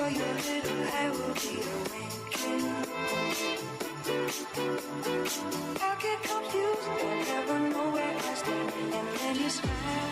sure your little hair will be a winking. I get confused, I never know where I stand, and then you smile.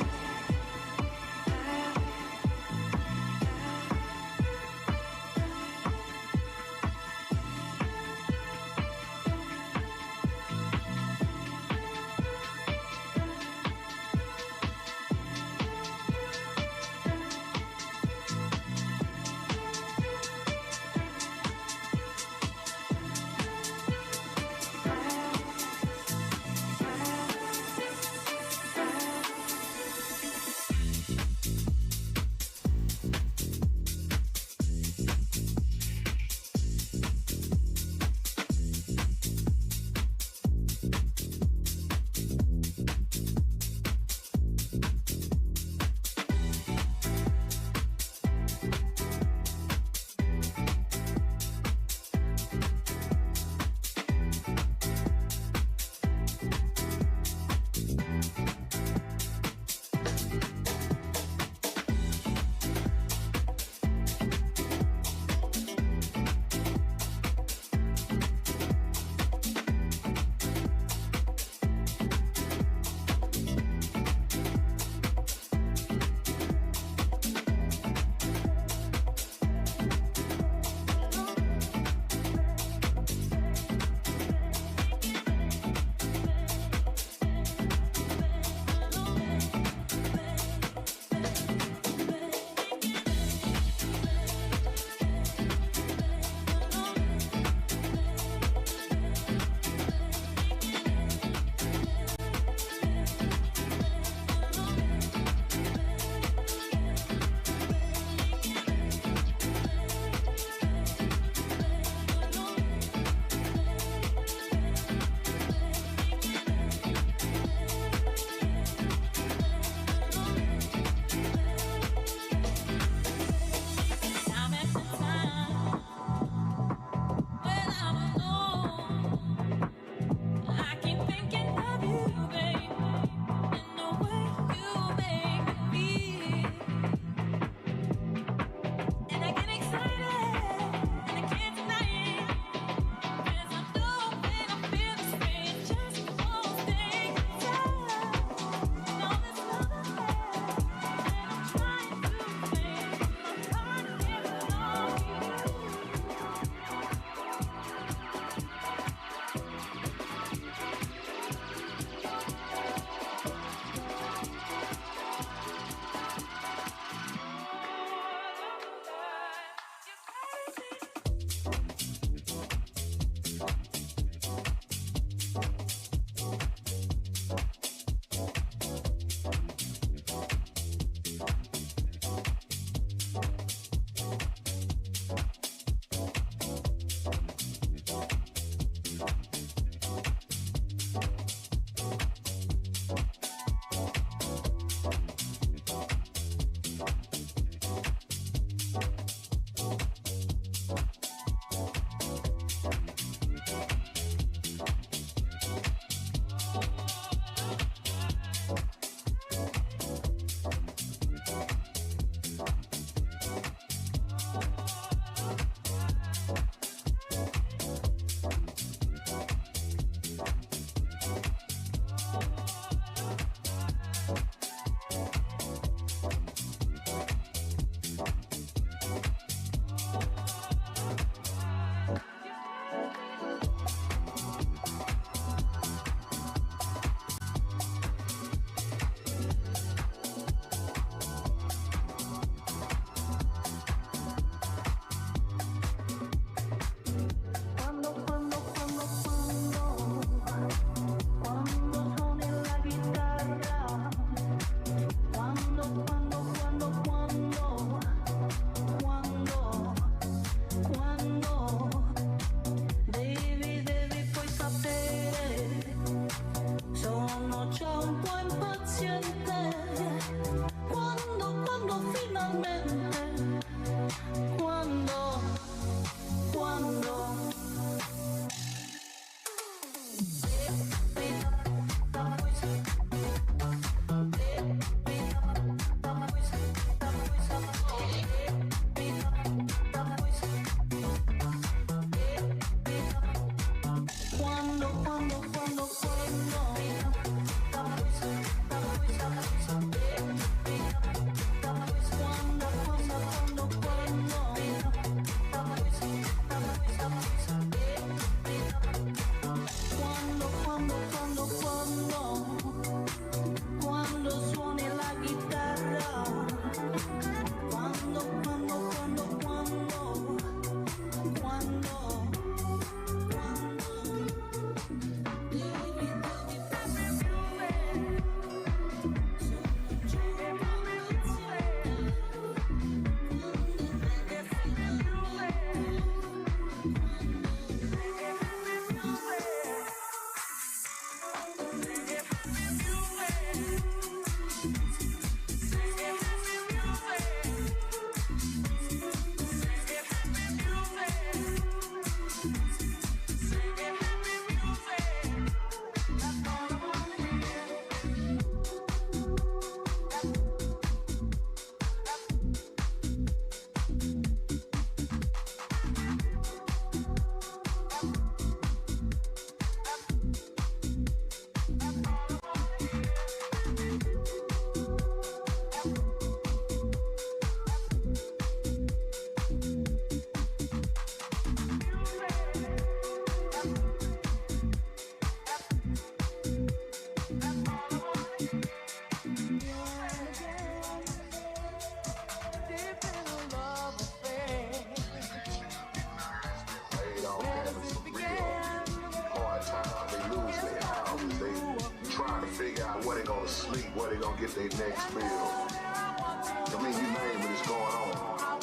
figure out where they're gonna sleep, where they're gonna get their next meal. I mean, you name it, it's going on.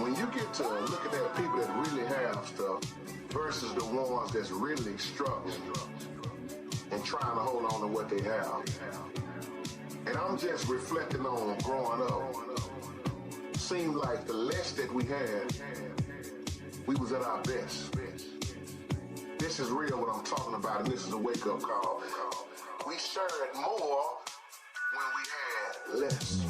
When you get to looking at people that really have stuff versus the ones that's really struggling and trying to hold on to what they have. And I'm just reflecting on growing up. Seemed like the less that we had, we was at our best. This is real what I'm talking about, and this is a wake-up call. We shared more when we had less.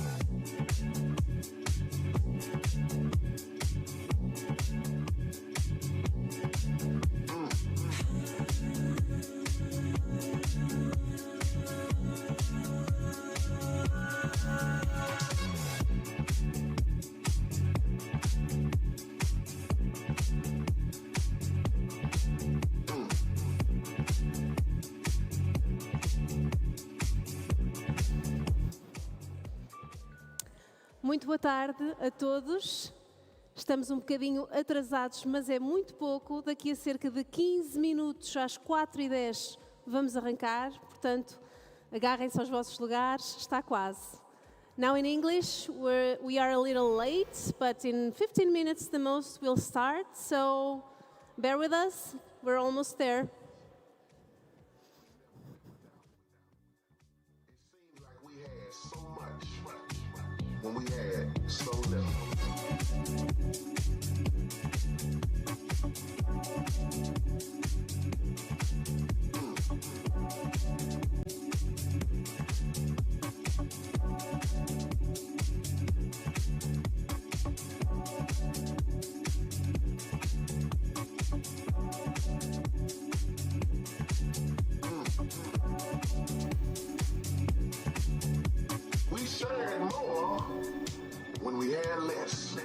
Muito boa tarde a todos. Estamos um bocadinho atrasados, mas é muito pouco. Daqui a cerca de 15 minutos, às 4h10, vamos arrancar. Portanto, agarrem-se aos vossos lugares, está quase. Now in English, we are a little late, but in 15 minutes the most we'll start. So bear with us, we're almost there. When we had so little. We shared more when we had less.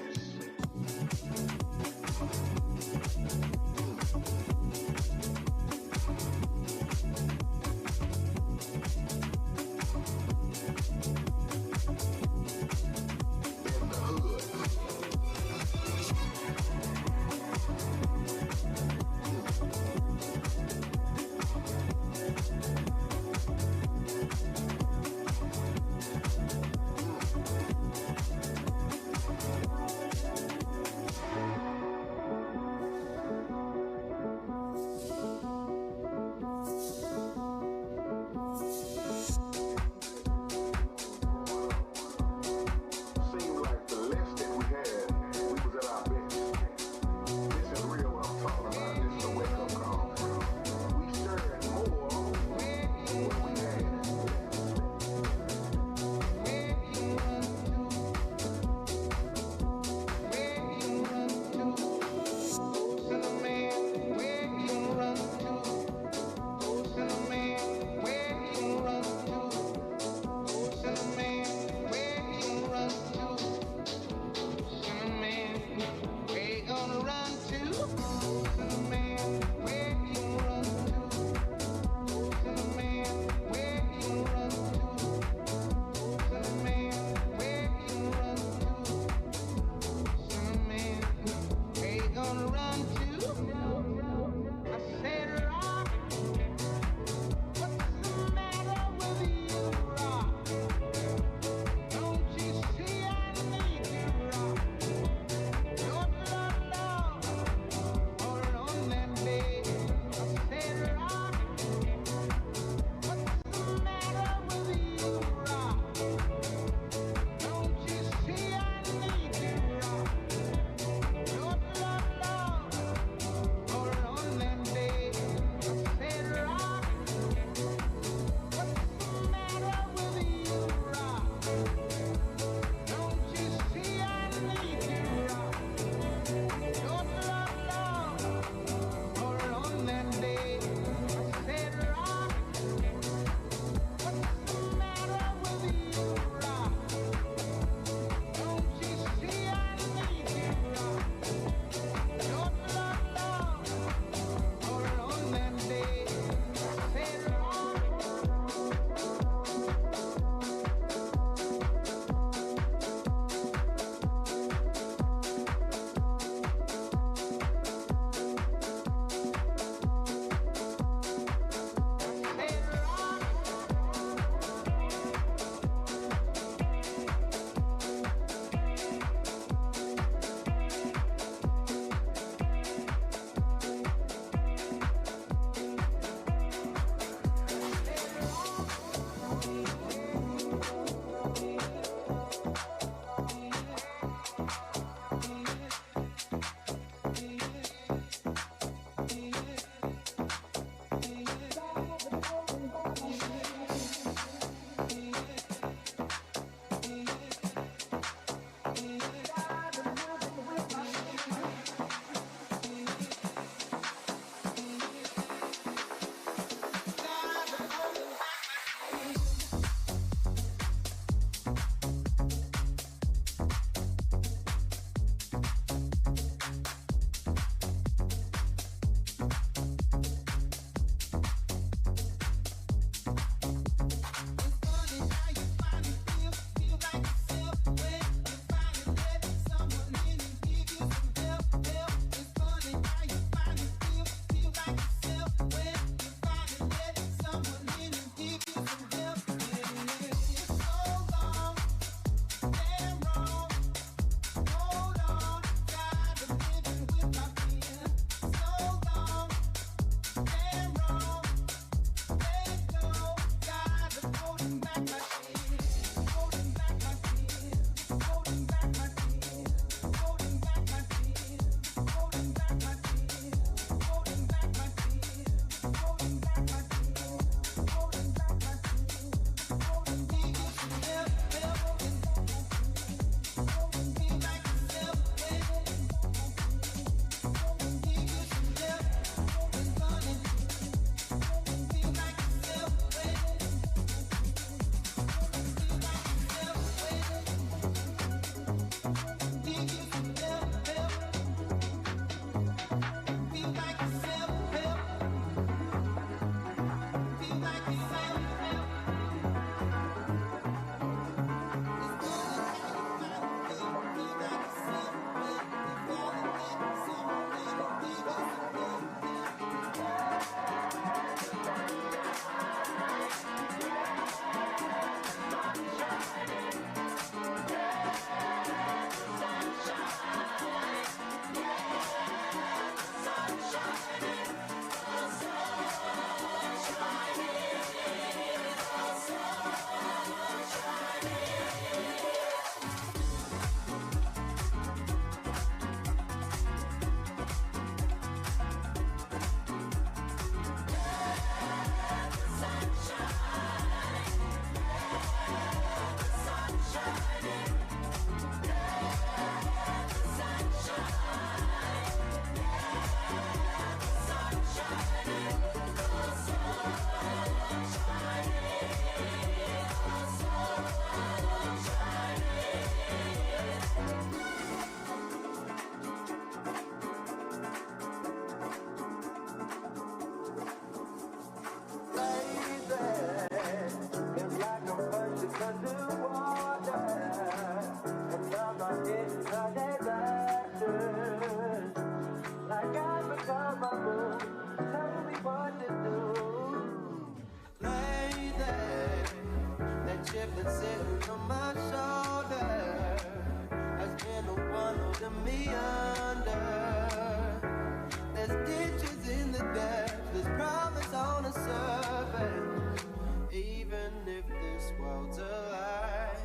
more to life.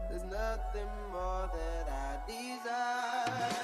There's nothing more that I desire.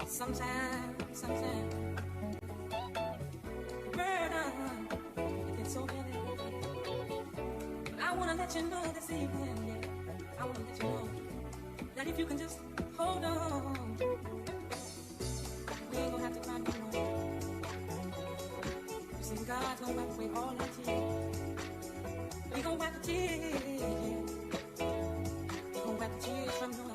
Sometimes, burden, it's so heavy. But I wanna let you know this evening, yeah. I wanna let you know that if you can just hold on, we ain't gonna have to cry no more. You see, God's gonna wipe away all our tears. He gonna wipe the tears, yeah. He gonna wipe the tears from your eyes.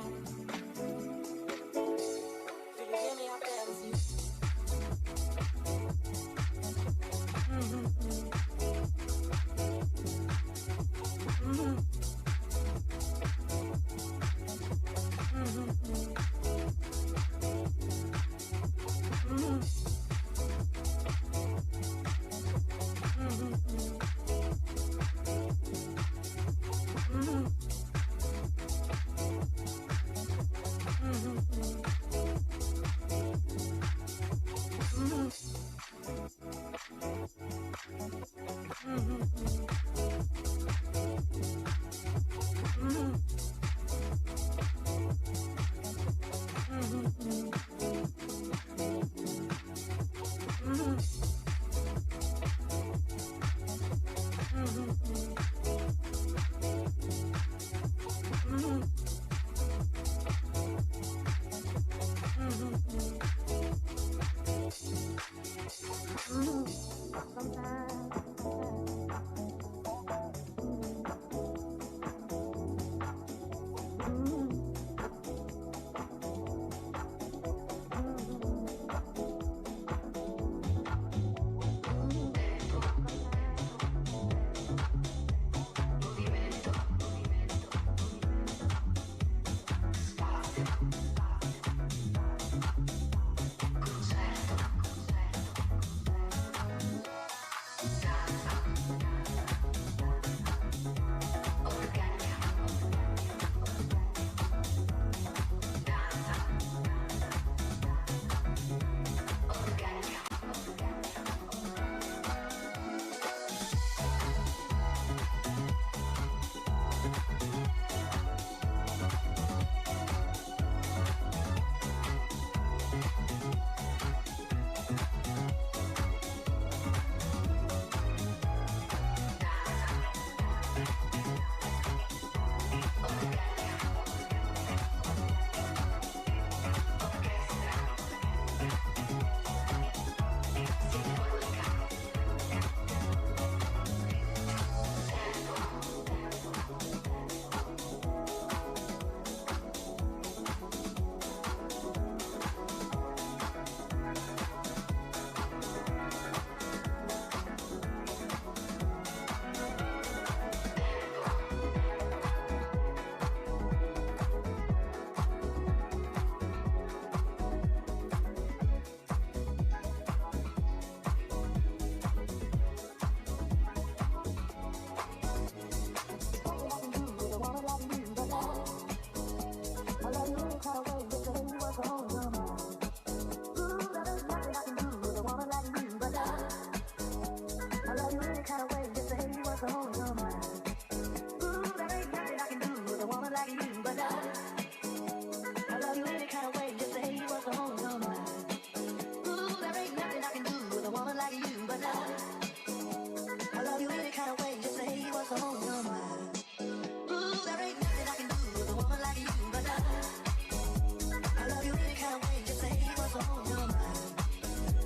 I love you any kind of way. Just say what's on your mind. Ooh, there ain't nothing I can do with a woman like you, but I love you any kind of way. Just say what's on your mind.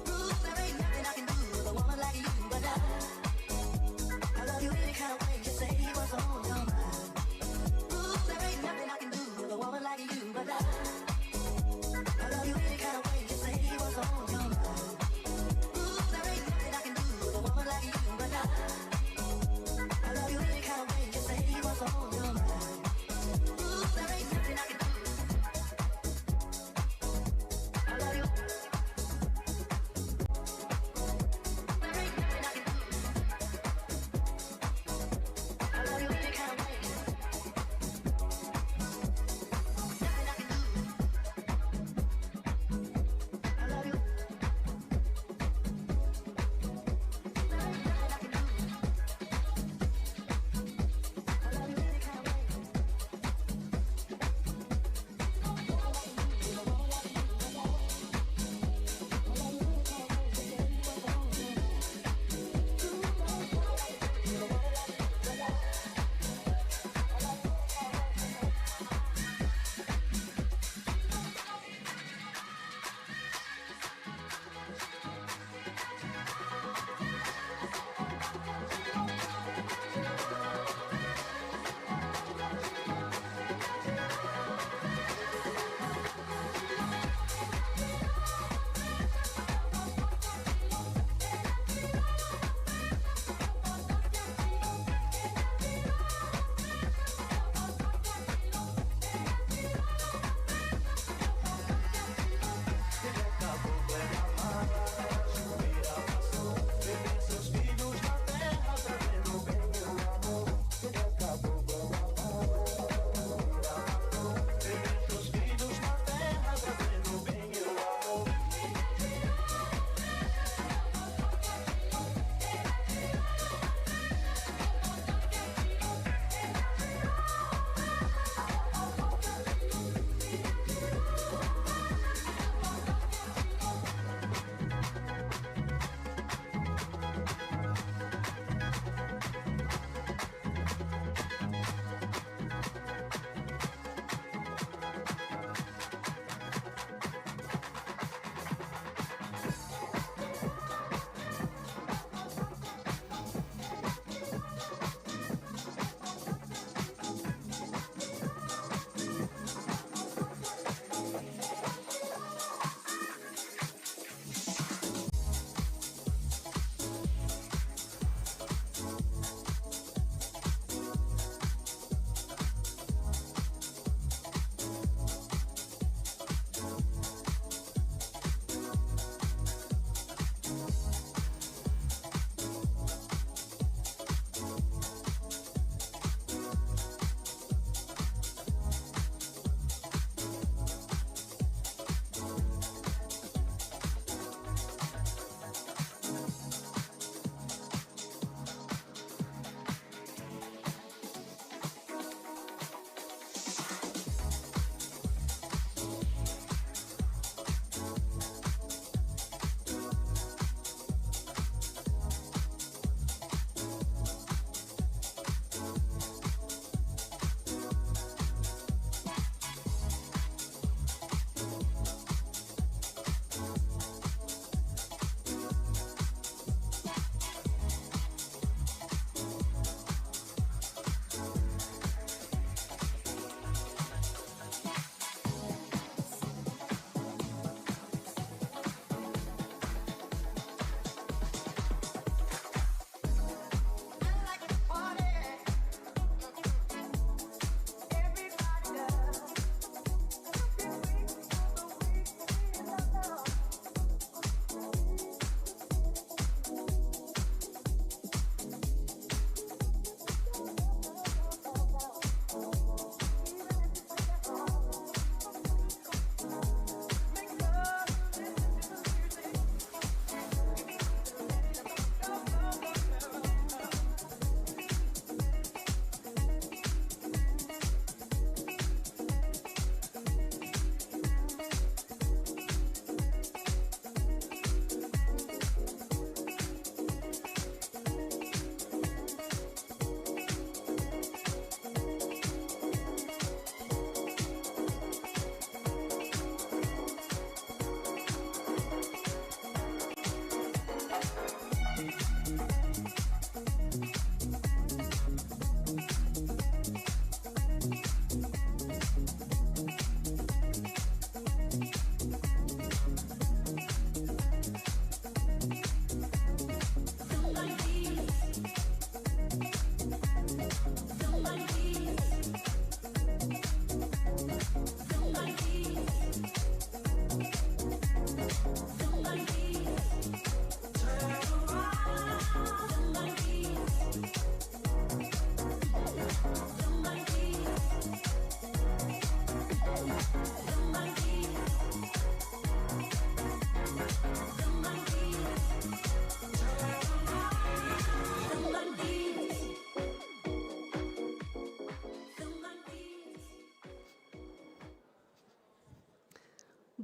Ooh, there ain't nothing I can do with a woman like you, but I love you any kind of way. Just say what's on your mind. Ooh, there ain't nothing I can do with a woman like you, but I love you any kind of way. Just say what's on your mind. Ooh, there ain't nothing I can do with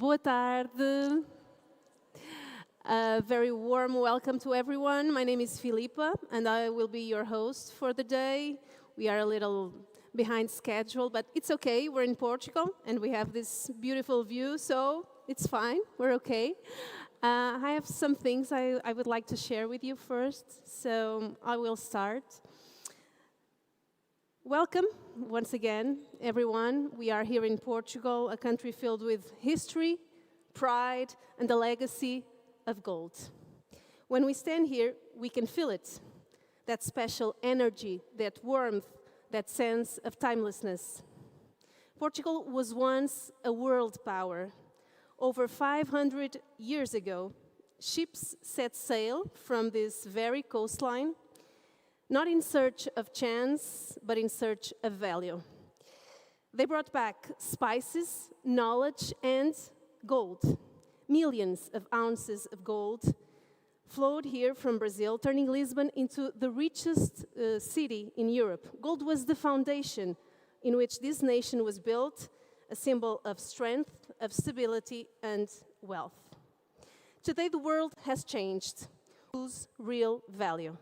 Boa tarde. A very warm welcome to everyone. My name is Filipa, and I will be your host for the day. We are a little behind schedule, but it's okay. We're in Portugal, and we have this beautiful view, so it's fine. We're okay. I have some things I would like to share with you first, so I will start. Welcome, once again, everyone. We are here in Portugal, a country filled with history, pride, and the legacy of gold. When we stand here, we can feel it, that special energy, that warmth, that sense of timelessness. Portugal was once a world power. Over 500 years ago, ships set sail from this very coastline, not in search of chance, but in search of value. They brought back spices, knowledge, and gold. Millions of ounces of gold flowed here from Brazil, turning Lisbon into the richest city in Europe. Gold was the foundation in which this nation was built, a symbol of strength, of stability, and wealth. Today, the world has changed. Whose real value?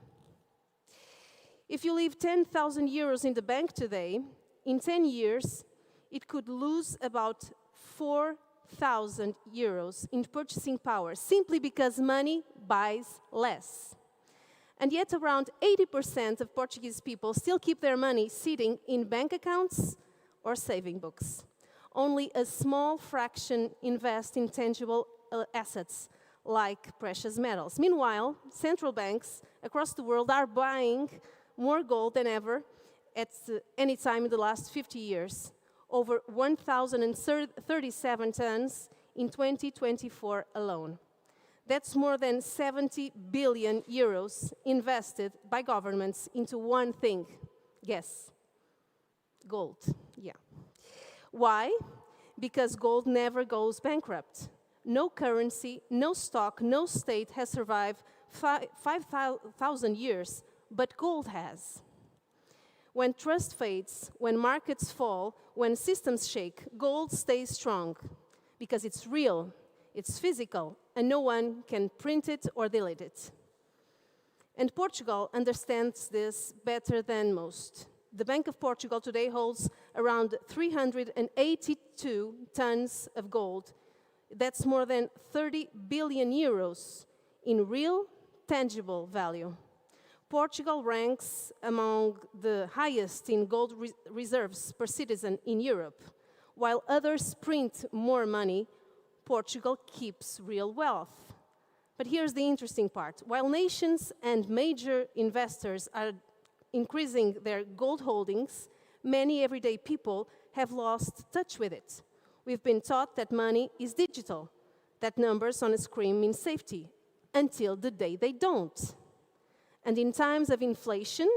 If you leave 10,000 euros in the bank today, in 10 years, it could lose about 4,000 euros in purchasing power, simply because money buys less. And yet around 80% of Portuguese people still keep their money sitting in bank accounts or saving books. Only a small fraction invest in tangible assets like precious metals. Meanwhile, central banks across the world are buying more gold than ever at any time in the last 50 years, over 1,037 tons in 2024 alone. That's more than 70 billion euros invested by governments into one thing. Guess. Gold. Yeah. Why? Because gold never goes bankrupt. No currency, no stock, no state has survived 5,000 years, but gold has. When trust fades, when markets fall, when systems shake, gold stays strong because it's real, it's physical, and no one can print it or delete it. And Portugal understands this better than most. The Bank of Portugal today holds around 382 tons of gold. That's more than 30 billion euros in real, tangible value. Portugal ranks among the highest in gold reserves per citizen in Europe. While others print more money, Portugal keeps real wealth. But here's the interesting part. While nations and major investors are increasing their gold holdings, many everyday people have lost touch with it. We've been taught that money is digital, that numbers on a screen mean safety, until the day they don't. And in times of inflation,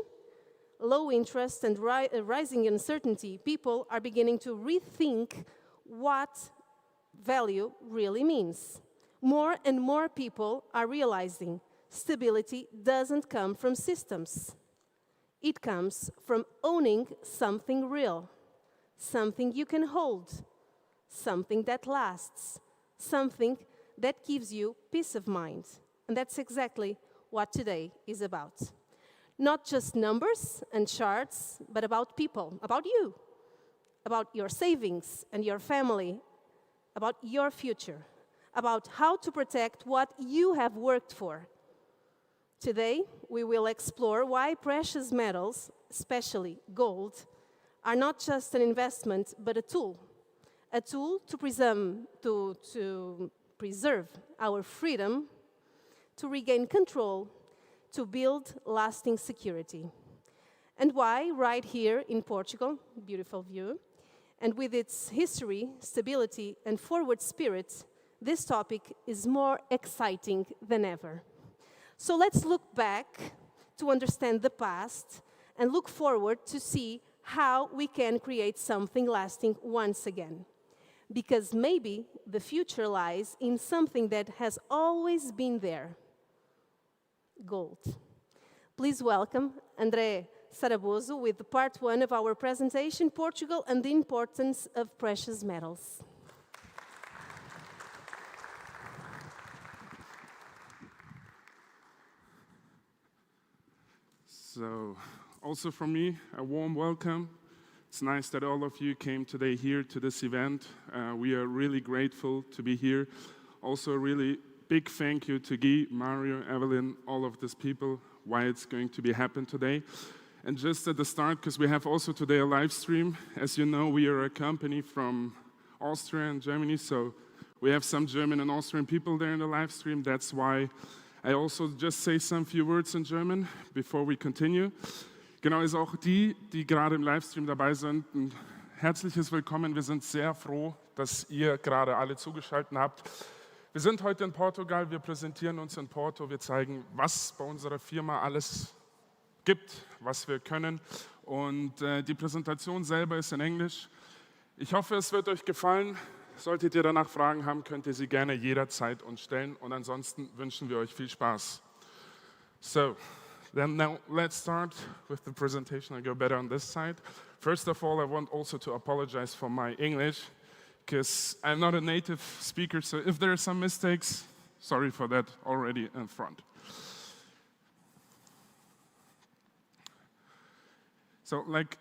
low interest, and rising uncertainty, people are beginning to rethink what value really means. More and more people are realizing stability doesn't come from systems. It comes from owning something real, something you can hold, something that lasts, something that gives you peace of mind. And that's exactly what today is about. Not just numbers and charts, but about people, about you, about your savings and your family, about your future, about how to protect what you have worked for. Today, we will explore why precious metals, especially gold, are not just an investment, but a tool to preserve our freedom, to regain control, to build lasting security. And why, right here in Portugal, beautiful view, and with its history, stability, and forward spirit, this topic is more exciting than ever. So let's look back to understand the past and look forward to see how we can create something lasting once again. Because maybe the future lies in something that has always been there. Gold. Please welcome André Saraboso with part one of our presentation, Portugal and the Importance of Precious Metals. So, also from me, a warm welcome. It's nice that all of you came today here to this event. We are really grateful to be here. Also, a really big thank you to Guy, Mario, Evelyn, all of these people, why it's going to be happen today. And just at the start, because we have also today a live stream. As you know, we are a company from Austria and Germany, so we have some German and Austrian people there in the live stream. That's why I also just say some few words in German before we continue. Genau, also auch die gerade im Livestream dabei sind, ein herzliches Willkommen. Wir sind sehr froh, dass ihr gerade alle zugeschaltet habt. Wir sind heute in Portugal, wir präsentieren uns in Porto, wir zeigen, was bei unserer Firma alles gibt, was wir können. Und die Präsentation selber ist in Englisch. Ich hoffe, es wird euch gefallen. Solltet ihr danach Fragen haben, könnt ihr sie gerne jederzeit uns stellen. Und ansonsten wünschen wir euch viel Spaß. So, then now let's start with the presentation. I go better on this side. First of all, I want also to apologize for my English, because I'm not a native speaker, so if there are some mistakes, sorry for that already in front. So, like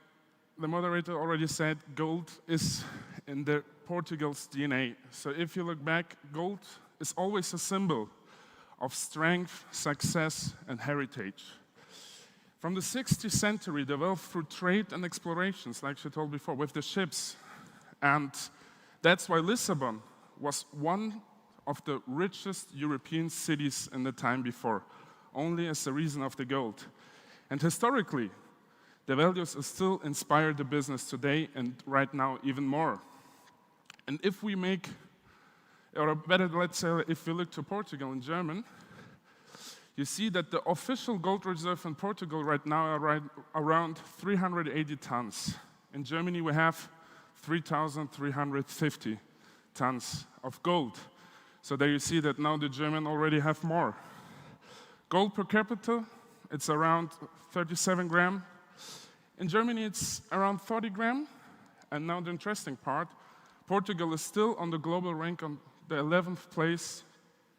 the moderator already said, gold is in the Portugal's DNA. So if you look back, gold is always a symbol of strength, success, and heritage. From the 16th century, developed through trade and explorations, like she told before, with the ships. And that's why Lisbon was one of the richest European cities in the time before, only as a reason of the gold. And historically, the values still inspire the business today and right now even more. And if we make, or better, let's say, if we look to Portugal in German, you see that the official gold reserve in Portugal right now are around 380 tons. In Germany, we have 3,350 tons of gold. So there you see that now the German already have more. Gold per capita, it's around 37 grams. In Germany, it's around 40 grams. And now the interesting part, Portugal is still on the global rank on the 11th place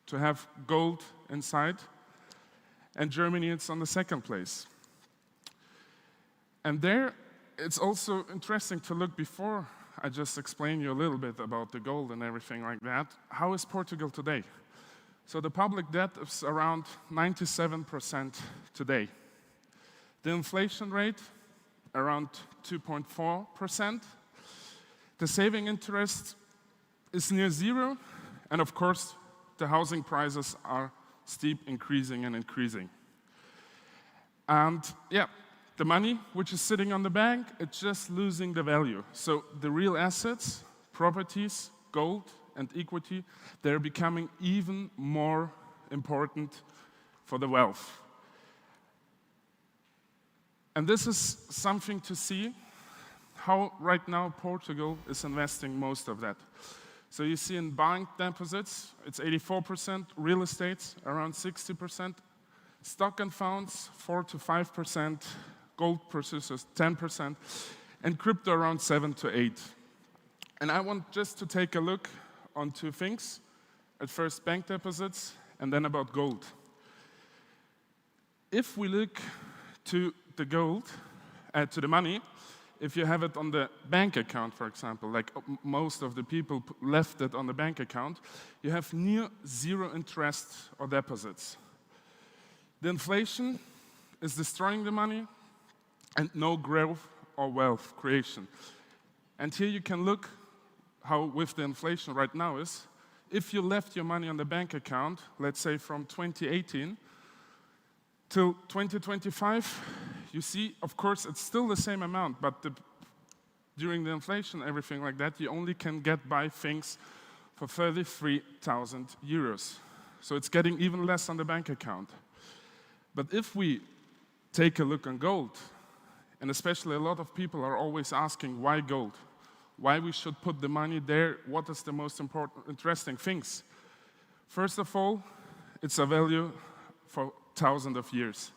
to have gold inside. And Germany, it's on the 2nd place. And there, it's also interesting to look before I just explain you a little bit about the gold and everything like that. How is Portugal today? So the public debt is around 97% today. The inflation rate, around 2.4%. The saving interest is near zero. And of course, the housing prices are steep increasing and increasing. And yeah, the money which is sitting on the bank, it's just losing the value. So the real assets, properties, gold and equity, they're becoming even more important for the wealth. And this is something to see how right now Portugal is investing most of that. So you see in bank deposits, it's 84%, real estate around 60%, stock and funds 4 to 5%, gold purchases 10%, and crypto around 7 to 8. And I want just to take a look on two things. At first bank deposits and then about gold. If we look to the gold, to the money, if you have it on the bank account, for example, like most of the people left it on the bank account, you have near zero interest or deposits. The inflation is destroying the money and no growth or wealth creation. And here you can look how with the inflation right now is, if you left your money on the bank account, let's say from 2018 till 2025, you see, of course, it's still the same amount, but during the inflation, everything like that, you only can get buy things for 33,000 euros. So it's getting even less on the bank account. But if we take a look on gold, and especially a lot of people are always asking why gold, why we should put the money there, what is the most important, interesting things. First of all, it's a value for thousands of years.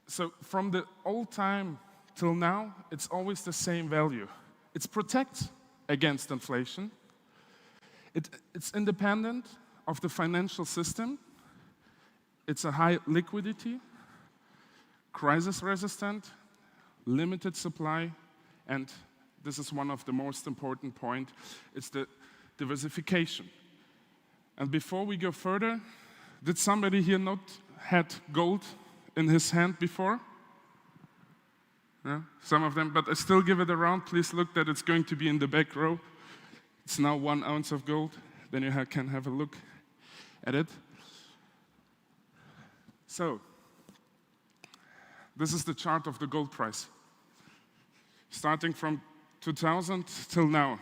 So from the old time till now, it's always the same value. It's protect against inflation. It's independent of the financial system. It's a high liquidity. crisis resistant, limited supply, and this is one of the most important points, it's the diversification. And before we go further, did somebody here not had gold in his hand before? Yeah, some of them, but I still give it a round. Please look that it's going to be in the back row. It's now 1 ounce of gold. Then you can have a look at it. So, this is the chart of the gold price, starting from 2000 till now.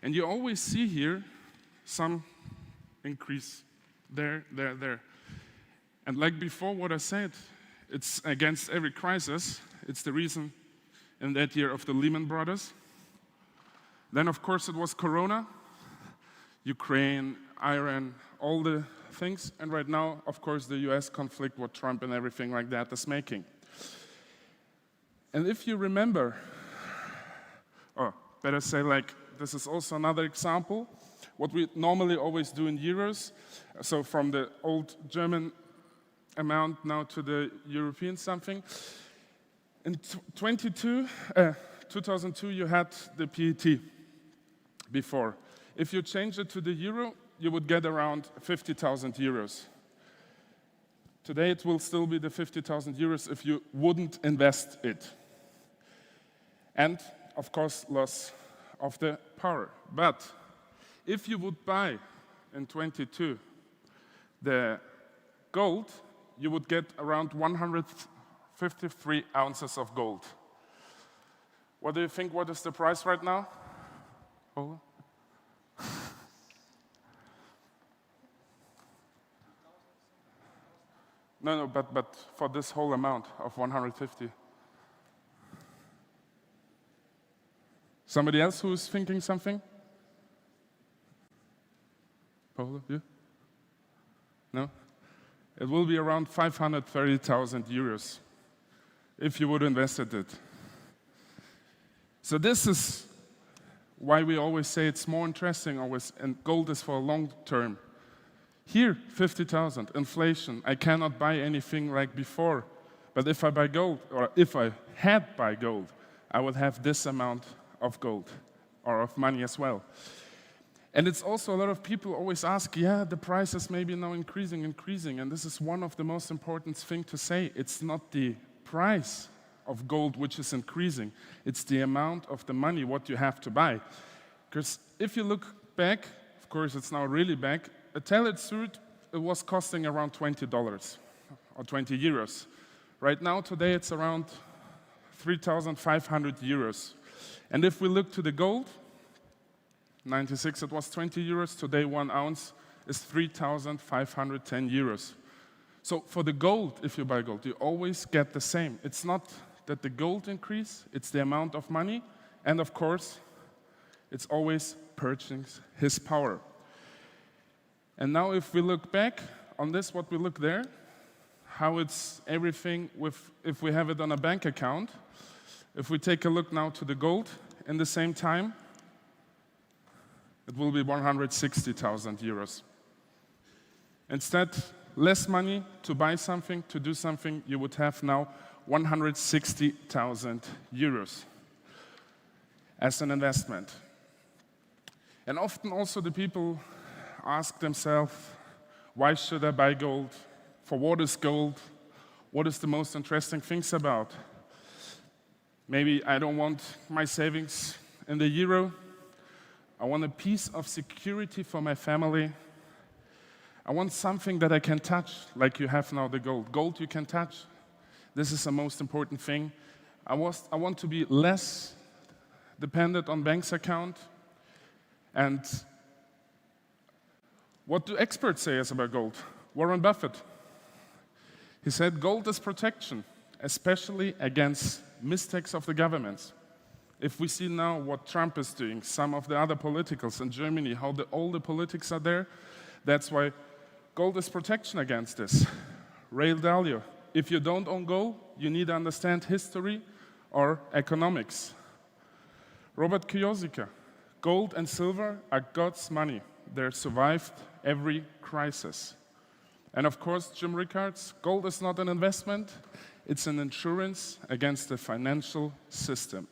And you always see here some increase there. And like before what I said, it's against every crisis. It's the reason in that year of the Lehman Brothers. Then, of course, it was Corona, Ukraine, Iran, all the things. And right now, of course, the US conflict with Trump and everything like that is making. And if you remember, or better say like, this is also another example, what we normally always do in euros, so from the old German amount now to the European something. In 2002, you had the PET before. If you change it to the euro, you would get around 50,000 euros. Today, it will still be the 50,000 euros if you wouldn't invest it. And, of course, loss of the power. But if you would buy in 22 the gold, you would get around 153 ounces of gold. What do you think, what is the price right now? Oh. No, but for this whole amount of 150. Somebody else who is thinking something? Paolo, you? No? It will be around 530,000 euros if you would invest it. So this is why we always say it's more interesting always, and gold is for a long term. Here, 50,000, inflation, I cannot buy anything like before. But if I buy gold, or if I had buy gold, I would have this amount of gold, or of money as well. And it's also a lot of people always ask, yeah, the price is maybe now increasing, and this is one of the most important things to say. It's not the price of gold which is increasing, it's the amount of the money what you have to buy. Because if you look back, of course it's now really back, a tailored suit, it was costing around $20 or 20 euros. Right now, today, it's around 3,500 euros. And if we look to the gold, 96, it was 20 euros. Today, 1 ounce is 3,510 euros. So for the gold, if you buy gold, you always get the same. It's not that the gold increase, it's the amount of money. And of course, it's always purchasing his power. And now if we look back on this, what we look there, how it's everything with, if we have it on a bank account, if we take a look now to the gold, in the same time, it will be 160,000 euros. Instead, less money to buy something, to do something, you would have now 160,000 euros as an investment. And often also the people ask themselves, why should I buy gold? For what is gold? What is the most interesting things about? Maybe I don't want my savings in the euro. I want a piece of security for my family. I want something that I can touch, like you have now the gold. Gold you can touch. This is the most important thing. I want to be less dependent on bank's account. And what do experts say about gold? Warren Buffett. He said gold is protection, especially against mistakes of the governments. If we see now what Trump is doing, some of the other politicals in Germany, how all the politics are there, that's why gold is protection against this. Ray Dalio, if you don't own gold, you need to understand history or economics. Robert Kiyosaki, gold and silver are God's money. They survived every crisis. And of course, Jim Rickards, gold is not an investment, It's an insurance against the financial system.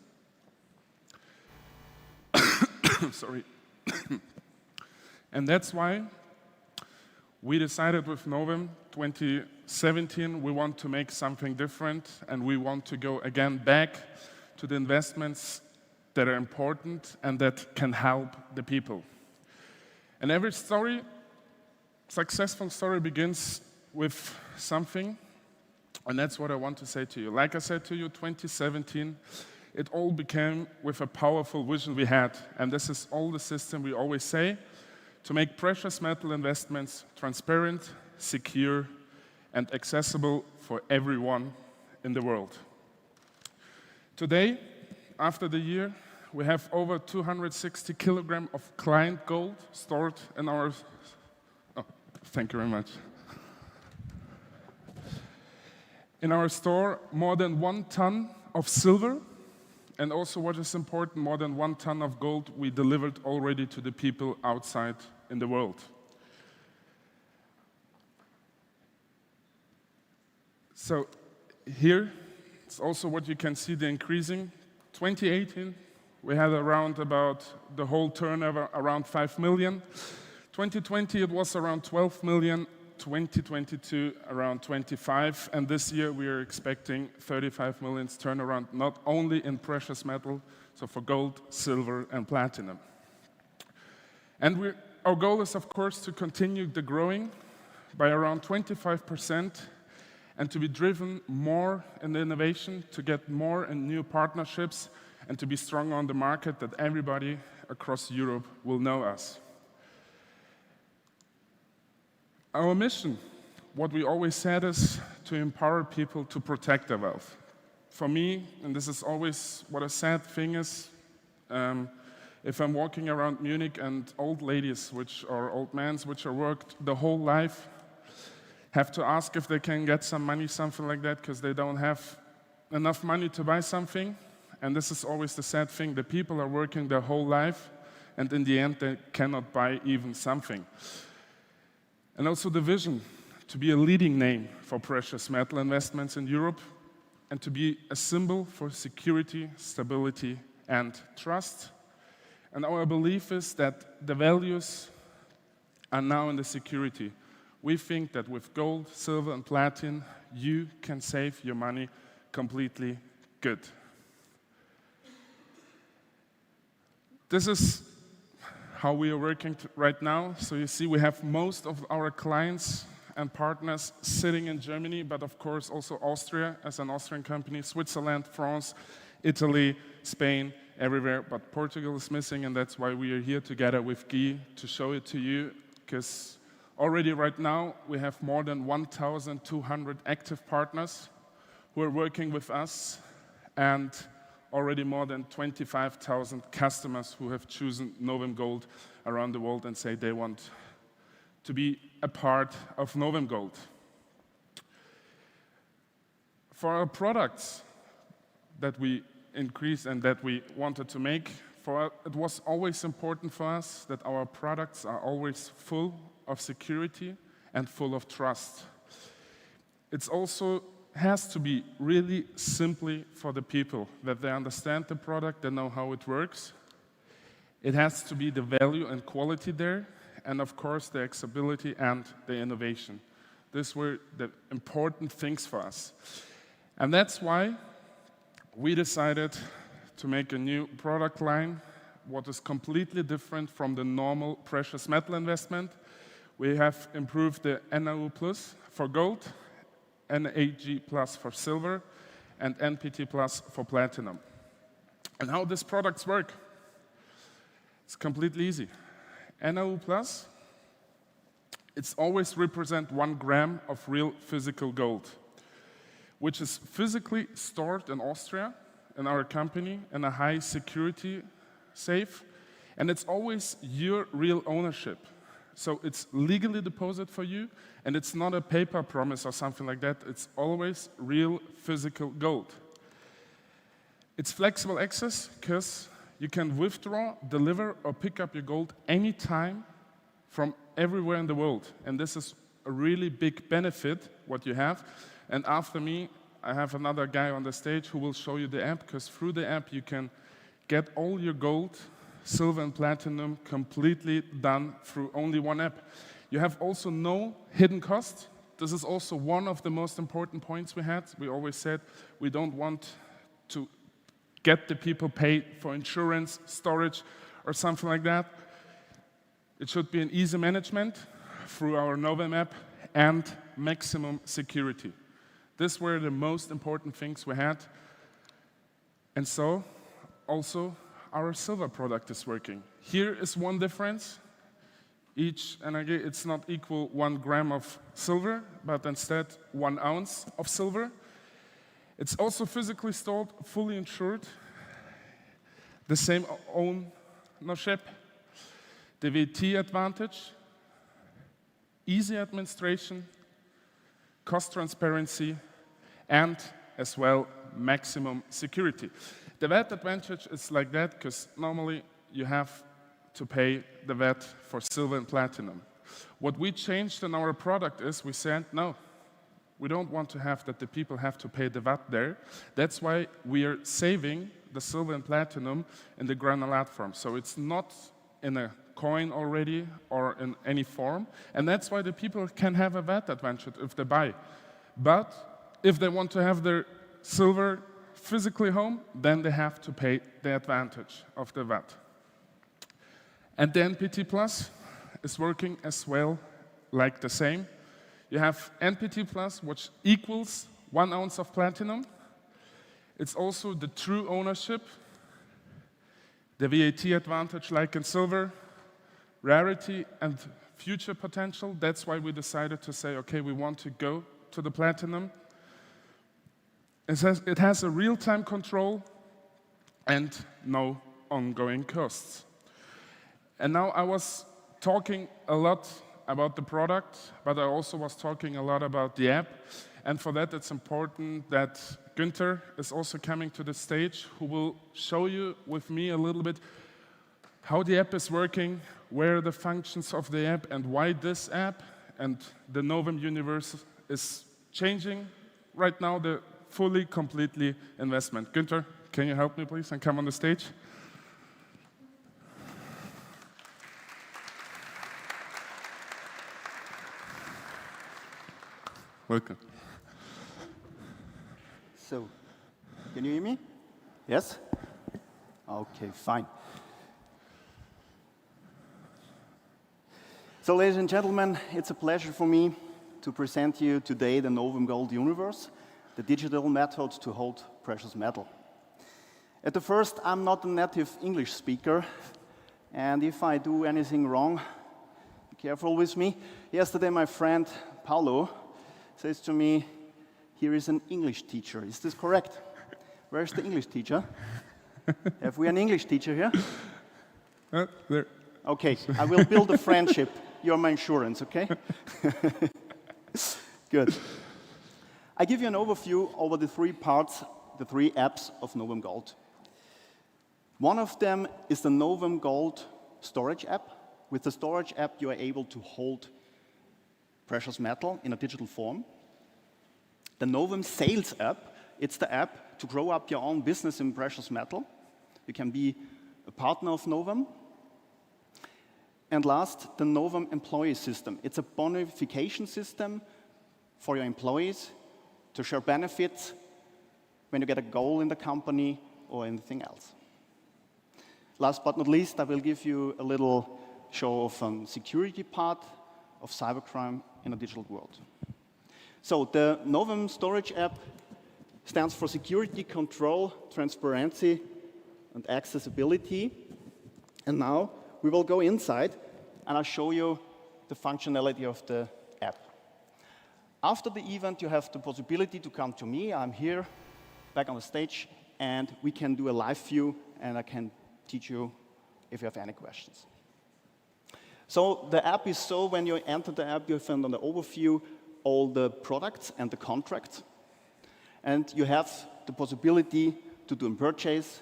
Sorry. And that's why we decided with Novem 2017 we want to make something different, and we want to go again back to the investments that are important and that can help the people. And every story, successful story, begins with something, and that's what I want to say to you. Like I said to you, 2017, it all began with a powerful vision we had, and this is all the system we always say, to make precious metal investments transparent, secure, and accessible for everyone in the world. Today, after the year, we have over 260 kilograms of client gold stored in our... Oh, thank you very much. In our store, more than 1 ton of silver, and also what is important, more than 1 ton of gold we delivered already to the people outside in the world. So here, it's also what you can see, the increasing. 2018, we had around about the whole turnover around 5 million. 2020, it was around 12 million. 2022, around 25, and this year we are expecting 35 million turnaround, not only in precious metal, so for gold, silver, and platinum. And our goal is, of course, to continue the growing by around 25% and to be driven more in the innovation, to get more and new partnerships, and to be strong on the market that everybody across Europe will know us. Our mission, what we always said, is to empower people to protect their wealth. For me, and this is always what a sad thing is, if I'm walking around Munich and old ladies, old men, which are worked the whole life, have to ask if they can get some money, something like that, because they don't have enough money to buy something. And this is always the sad thing. The people are working their whole life, and in the end, they cannot buy even something. And also the vision to be a leading name for precious metal investments in Europe and to be a symbol for security, stability, and trust. And our belief is that the values are now in the security. We think that with gold, silver, and platinum, you can save your money completely good. This is how we are working right now. So you see, we have most of our clients and partners sitting in Germany, but of course also Austria as an Austrian company, Switzerland, France, Italy, Spain, everywhere, but Portugal is missing, and that's why we are here together with Guy to show it to you, because already right now we have more than 1,200 active partners who are working with us, and already more than 25,000 customers who have chosen Novem Gold around the world and say they want to be a part of Novem Gold. For our products that we increased and that we wanted to make, it was always important for us that our products are always full of security and full of trust. It's also has to be really simply for the people, that they understand the product, they know how it works. It has to be the value and quality there, and of course the accessibility and the innovation. These were the important things for us. And that's why we decided to make a new product line, what is completely different from the normal precious metal investment. We have improved the NAU Plus for gold, NAG Plus for silver, and NPT Plus for platinum. And how these products work? It's completely easy. NAU Plus, it's always represent 1 gram of real physical gold, which is physically stored in Austria, in our company, in a high security safe, and it's always your real ownership. So it's legally deposited for you, and it's not a paper promise or something like that. It's always real physical gold. It's flexible access because you can withdraw, deliver, or pick up your gold anytime from everywhere in the world. And this is a really big benefit, what you have. And after me, I have another guy on the stage who will show you the app, because through the app you can get all your gold, silver and platinum completely done through only one app. You have also no hidden cost. This is also one of the most important points we had. We always said we don't want to get the people paid for insurance, storage, or something like that. It should be an easy management through our Novem app and maximum security. These were the most important things we had. And so, also, our silver product is working. Here is one difference. And again, it's not equal 1 gram of silver, but instead 1 ounce of silver. It's also physically stored, fully insured, the same ownership, the VAT advantage, easy administration, cost transparency, and as well, maximum security. The VAT advantage is like that because normally you have to pay the VAT for silver and platinum. What we changed in our product is we said, no, we don't want to have that the people have to pay the VAT there. That's why we are saving the silver and platinum in the granulate form. So it's not in a coin already or in any form. And that's why the people can have a VAT advantage if they buy. But if they want to have their silver physically home, then they have to pay the advantage of the VAT. And the NPT Plus is working as well like the same. You have NPT Plus, which equals 1 ounce of platinum. It's also the true ownership, the VAT advantage like in silver, rarity and future potential. That's why we decided to say, okay, we want to go to the platinum. It has a real-time control and no ongoing costs. And now I was talking a lot about the product, but I also was talking a lot about the app. And for that, it's important that Günther is also coming to the stage, who will show you with me a little bit how the app is working, where are the functions of the app, and why this app and the Novem universe is changing right now the fully, completely investment. Günther, can you help me, please, and come on the stage? Welcome. So, can you hear me? Yes? Okay, fine. So, ladies and gentlemen, it's a pleasure for me to present you today the Novem Gold Universe, the digital method to hold precious metal. At the first, I'm not a native English speaker, and if I do anything wrong, be careful with me. Yesterday, my friend Paulo says to me, here is an English teacher. Is this correct? Where's the English teacher? Have we an English teacher here? There. Okay, I will build a friendship. You're my insurance, okay? Good. I give you an overview over the 3 parts, the 3 apps of Novem Gold. One of them is the Novem Gold storage app. With the storage app, you are able to hold precious metal in a digital form. The Novem Sales app, it's the app to grow up your own business in precious metal. You can be a partner of Novem. And last, the Novem Employee System. It's a bonification system for your employees to share benefits when you get a goal in the company or anything else. Last but not least, I will give you a little show of security part of cybercrime in a digital world. So the Novem storage app stands for security, control, transparency, and accessibility. And now we will go inside and I'll show you the functionality of the app. After the event, you have the possibility to come to me. I'm here, back on the stage, and we can do a live view, and I can teach you if you have any questions. So the app is so, when you enter the app, you find on the overview all the products and the contracts. And you have the possibility to do a purchase,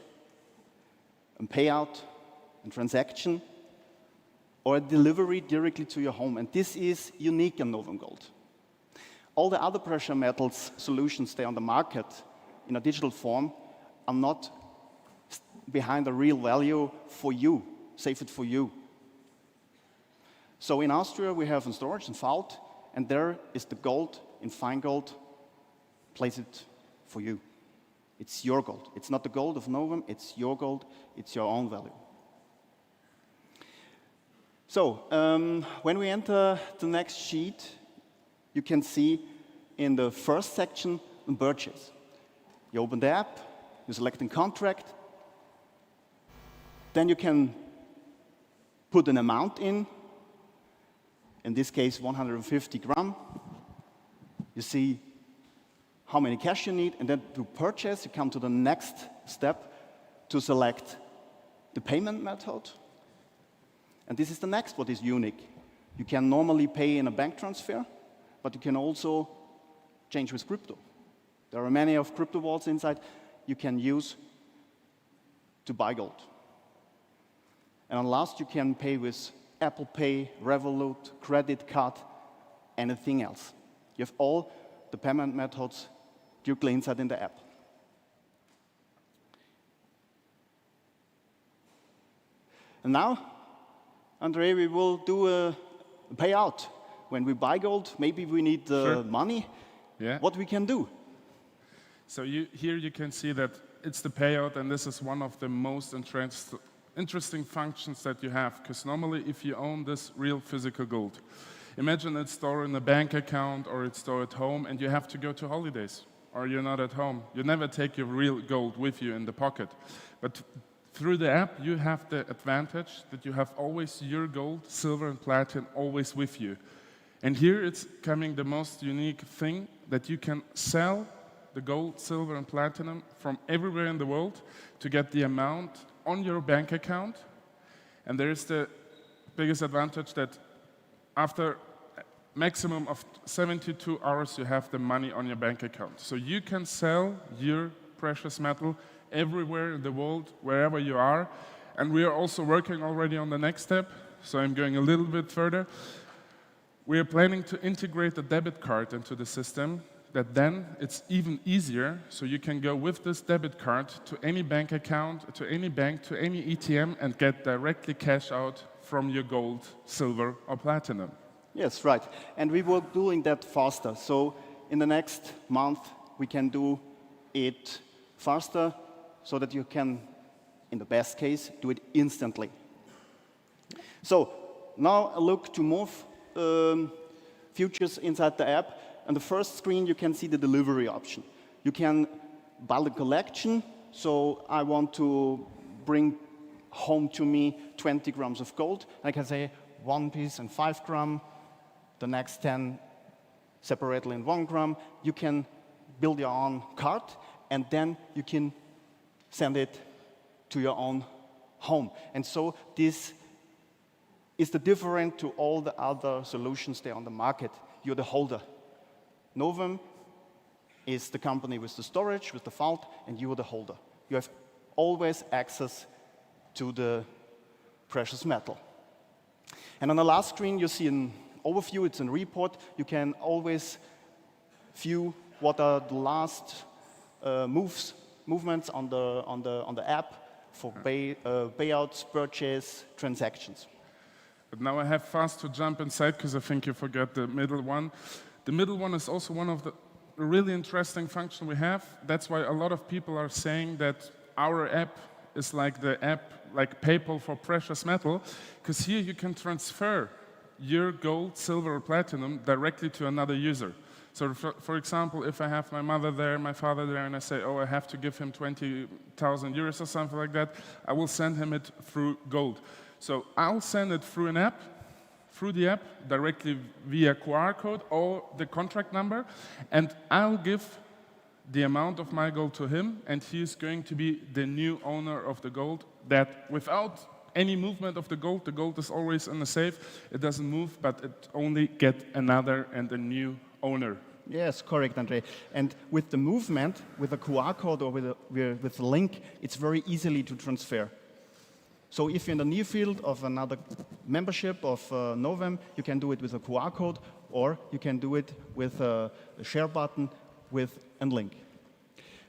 a payout, a transaction, or a delivery directly to your home. And this is unique in Novem Gold. all the other precious metals solutions stay on the market in a digital form are not behind the real value for you, save it for you. So in Austria, we have in storage in vault, and there is the gold in fine gold. Place it for you. It's your gold. It's not the gold of Novem, it's your gold, it's your own value. So when we enter the next sheet, you can see in the first section a purchase. You open the app, you select a contract, then you can put an amount in this case 150 gram. You see how many cash you need, and then to purchase, you come to the next step to select the payment method. And this is the next what is unique. You can normally pay in a bank transfer, but you can also change with crypto. There are many of crypto wallets inside you can use to buy gold. And last, you can pay with Apple Pay, Revolut, credit card, anything else. You have all the payment methods directly inside in the app. And now, Andre, we will do a payout. When we buy gold, maybe we need Sure. money. Yeah. What we can do? So here you can see that it's the payout, and this is one of the most interesting functions that you have, because normally if you own this real physical gold, imagine it's stored in a bank account or it's stored at home and you have to go to holidays or you're not at home. You never take your real gold with you in the pocket. But through the app, you have the advantage that you have always your gold, silver and platinum always with you. And here it's coming the most unique thing, that you can sell the gold, silver and platinum from everywhere in the world to get the amount on your bank account. And there is the biggest advantage that after maximum of 72 hours you have the money on your bank account. So you can sell your precious metal everywhere in the world, wherever you are. And we are also working already on the next step, so I'm going a little bit further. We are planning to integrate a debit card into the system, that then it's even easier, so you can go with this debit card to any bank account, to any bank, to any ATM, and get directly cash out from your gold, silver, or platinum. Yes, right. And we were doing that faster. So in the next month, we can do it faster so that you can, in the best case, do it instantly. So now a look to more features inside the app. On the first screen, you can see the delivery option. You can buy the collection. So I want to bring home to me 20 grams of gold. I can say 1 piece and 5 grams, the next 10 separately in 1 gram. You can build your own card, and then you can send it to your own home. And so this is the difference to all the other solutions there on the market. You're the holder. Novem is the company with the storage, with the vault, and you are the holder. You have always access to the precious metal. And on the last screen, you see an overview. It's a report. You can always view what are the last movements on the app for payouts, purchase, transactions. But now I have fast to jump inside because I think you forgot the middle one. The middle one is also one of the really interesting functions we have. That's why a lot of people are saying that our app is like the app, like PayPal for precious metal, because here you can transfer your gold, silver, or platinum directly to another user. So for example, if I have my mother there, my father there, and I say, oh, I have to give him 20,000 euros or something like that, I will send him it through gold. So I'll send it through an app, through the app, directly via QR code or the contract number, and I'll give the amount of my gold to him, and he is going to be the new owner of the gold, that without any movement of the gold is always in the safe. It doesn't move, but it only gets another and a new owner. Yes, correct, Andre. And with the movement, with a QR code or with a link, it's very easily to transfer. So if you're in the near field of another membership of Novem, you can do it with a QR code, or you can do it with a share button with a link.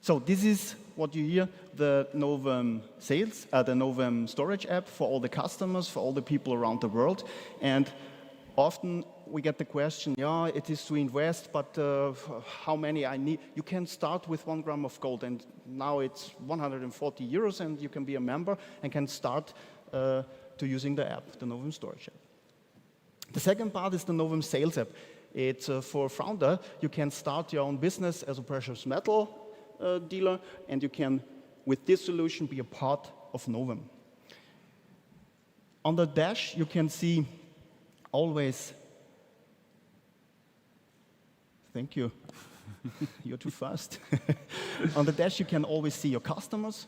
So this is what you hear, the Novem sales, the Novem storage app for all the customers, for all the people around the world. And often we get the question, yeah, it is to invest, but how many I need? You can start with 1 gram of gold, and now it's 140 euros, and you can be a member and can start to using the app, the Novem storage app. The second part is the Novem sales app. It's for a founder. You can start your own business as a precious metal dealer, and you can, with this solution, be a part of Novem. On the dash, you can see always. Thank you. You're too fast. On the dash, you can always see your customers.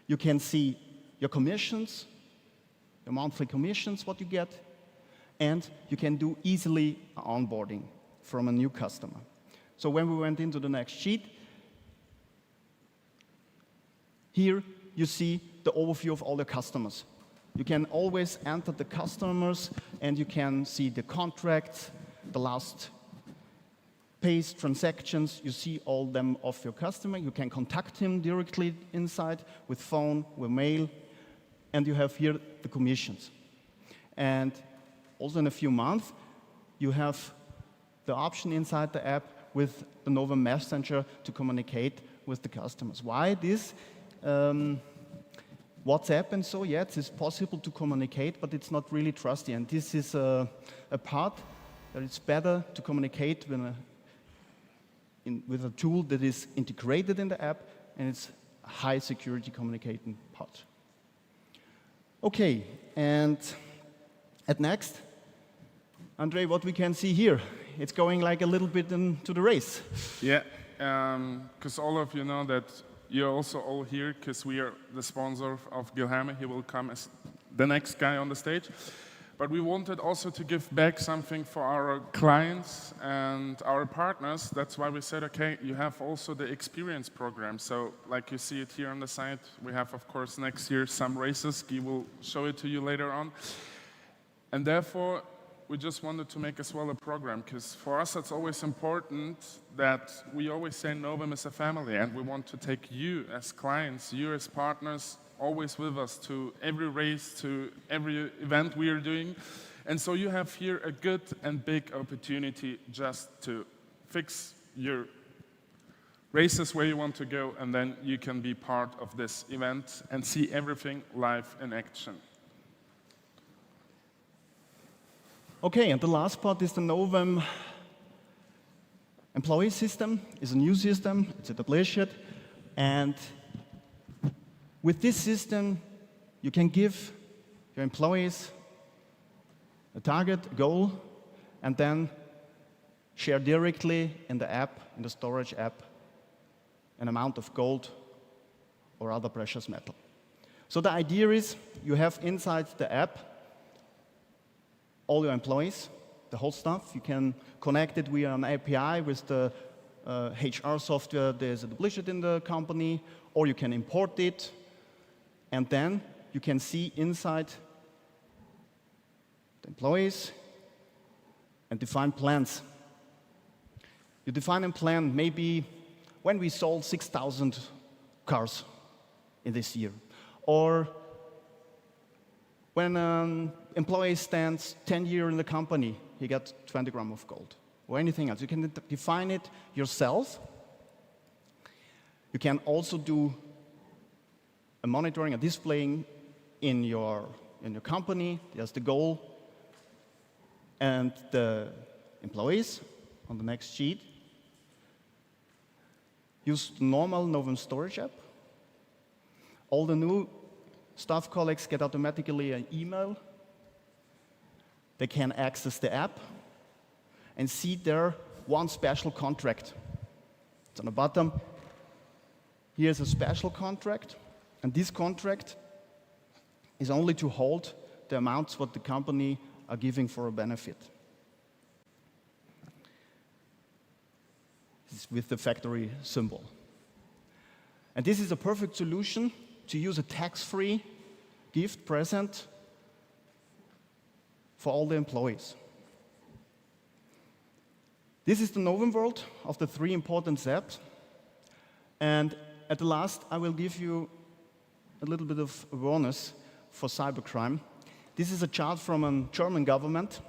You can see your commissions, your monthly commissions, what you get, and you can do easily onboarding from a new customer. So when we went into the next sheet, here you see the overview of all the customers. You can always enter the customers, and you can see the contracts, the last pays, transactions. You see all them of your customer. You can contact him directly inside with phone, with mail, and you have here the commissions. And also in a few months, you have the option inside the app with the Novem Messenger to communicate with the customers. Why this? WhatsApp and so, yes, it's possible to communicate, but it's not really trusty. And this is a part that it's better to communicate with a tool that is integrated in the app, and it's a high security communicating part. Okay, and at next, Andre, what we can see here, it's going like a little bit into the race. Yeah, because all of you know that you're also all here because we are the sponsor of Guilherme. He will come as the next guy on the stage. But we wanted also to give back something for our clients and our partners. That's why we said, okay, you have also the experience program. So like you see it here on the side, we have, of course, next year some races. Guy will show it to you later on. And therefore, we just wanted to make as well a program, because for us it's always important that we always say Novem is a family, and we want to take you as clients, you as partners, always with us to every race, to every event we are doing. And so you have here a good and big opportunity just to fix your races where you want to go, and then you can be part of this event and see everything live in action. Okay, and the last part is the Novem employee system. It's a new system, it's established, and with this system, you can give your employees a target, a goal, and then share directly in the app, in the storage app, an amount of gold or other precious metal. So the idea is you have inside the app all your employees, the whole stuff. You can connect it via an API with the HR software that is established in the company, or you can import it, and then you can see inside the employees and define plans. You define a plan maybe when we sold 6,000 cars in this year, or when an employee stands 10 years in the company, he gets 20 grams of gold, or anything else. You can define it yourself. You can also do a monitoring, a displaying in your company. There's the goal. And the employees, on the next sheet, use the normal Novem storage app. All the new staff colleagues get automatically an email. They can access the app and see there one special contract. It's on the bottom. Here's a special contract, and this contract is only to hold the amounts what the company are giving for a benefit. This is with the factory symbol. And this is a perfect solution to use a tax-free gift present for all the employees. This is the Novem world of the 3 important apps. And at the last, I will give you a little bit of awareness for cybercrime. This is a chart from a German government,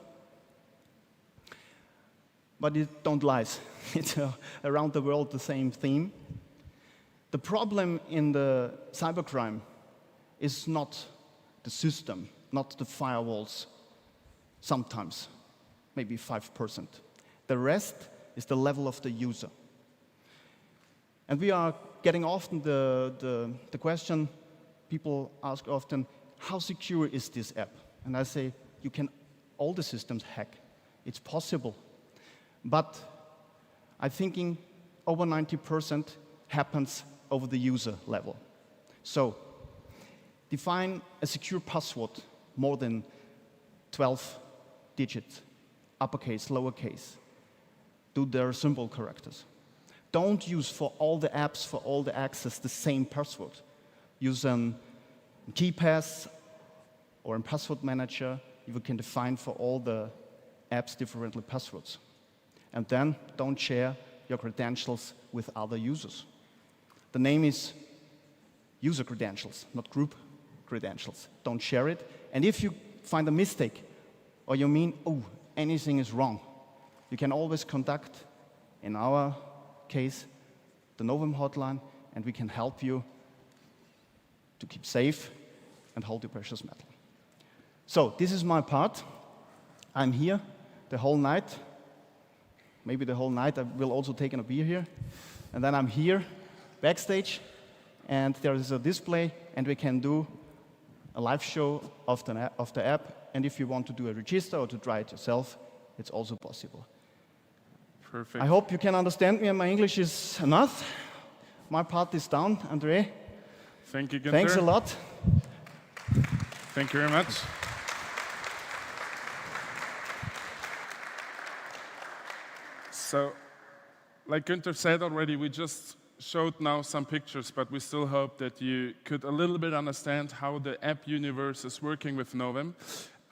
but it don't lies. It's around the world the same theme. The problem in the cybercrime is not the system, not the firewalls, sometimes, maybe 5%. The rest is the level of the user. And we are getting often the question, people ask often, how secure is this app? And I say, you can all the systems hack. It's possible. But I'm thinking over 90% happens over the user level. So define a secure password more than 12 digits, uppercase, lowercase. Do their symbol characters. Don't use for all the apps, for all the access, the same password. Use a KeyPass or a password manager. You can define for all the apps differently passwords. And then don't share your credentials with other users. The name is user credentials, not group credentials. Don't share it. And if you find a mistake, or you mean, oh, anything is wrong, you can always contact, in our case, the Novem hotline, and we can help you to keep safe and hold your precious metal. So this is my part. I'm here the whole night. Maybe the whole night. I will also take a beer here. And then I'm here backstage, and there is a display, and we can do a live show of the app. And if you want to do a register or to try it yourself, it's also possible. Perfect. I hope you can understand me, and my English is enough. My part is done. Andre, Thank you, Günther. thanks a lot. Thank you very much. So, like Günther said already, we just showed now some pictures, but we still hope that you could a little bit understand how the app universe is working with Novem.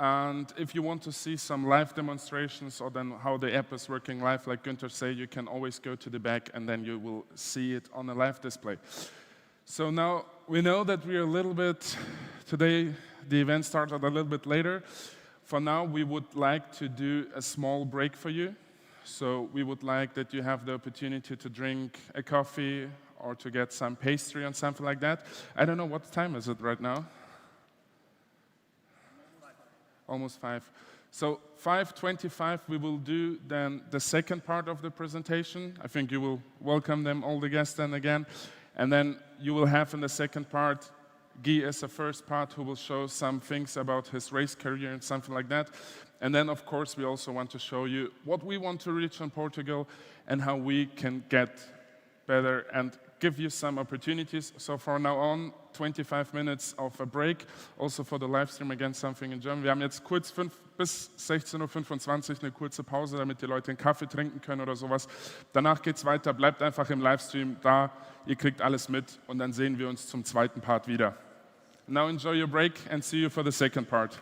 And if you want to see some live demonstrations or then how the app is working live, like Günther said, you can always go to the back and then you will see it on a live display. So now we know that we are a little bit, today the event started a little bit later. For now, we would like to do a small break for you. So we would like that you have the opportunity to drink a coffee or to get some pastry and something like that. I don't know, what time is it right now? Almost 5. So 5:25, we will do then the second part of the presentation. I think you will welcome them, all the guests then again. And then you will have in the second part, Guy as the first part, who will show some things about his race career and something like that. And then, of course, we also want to show you what we want to reach in Portugal and how we can get better and give you some opportunities. So from now on, 25 minutes of a break, also for the live stream, again, something in German. Wir haben jetzt kurz bis 16:25 Uhr eine kurze Pause, damit die Leute einen Kaffee trinken können oder sowas. Danach geht's weiter, bleibt einfach im Livestream da, ihr kriegt alles mit und dann sehen wir uns zum zweiten Part wieder. Now enjoy your break and see you for the second part.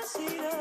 Hold up.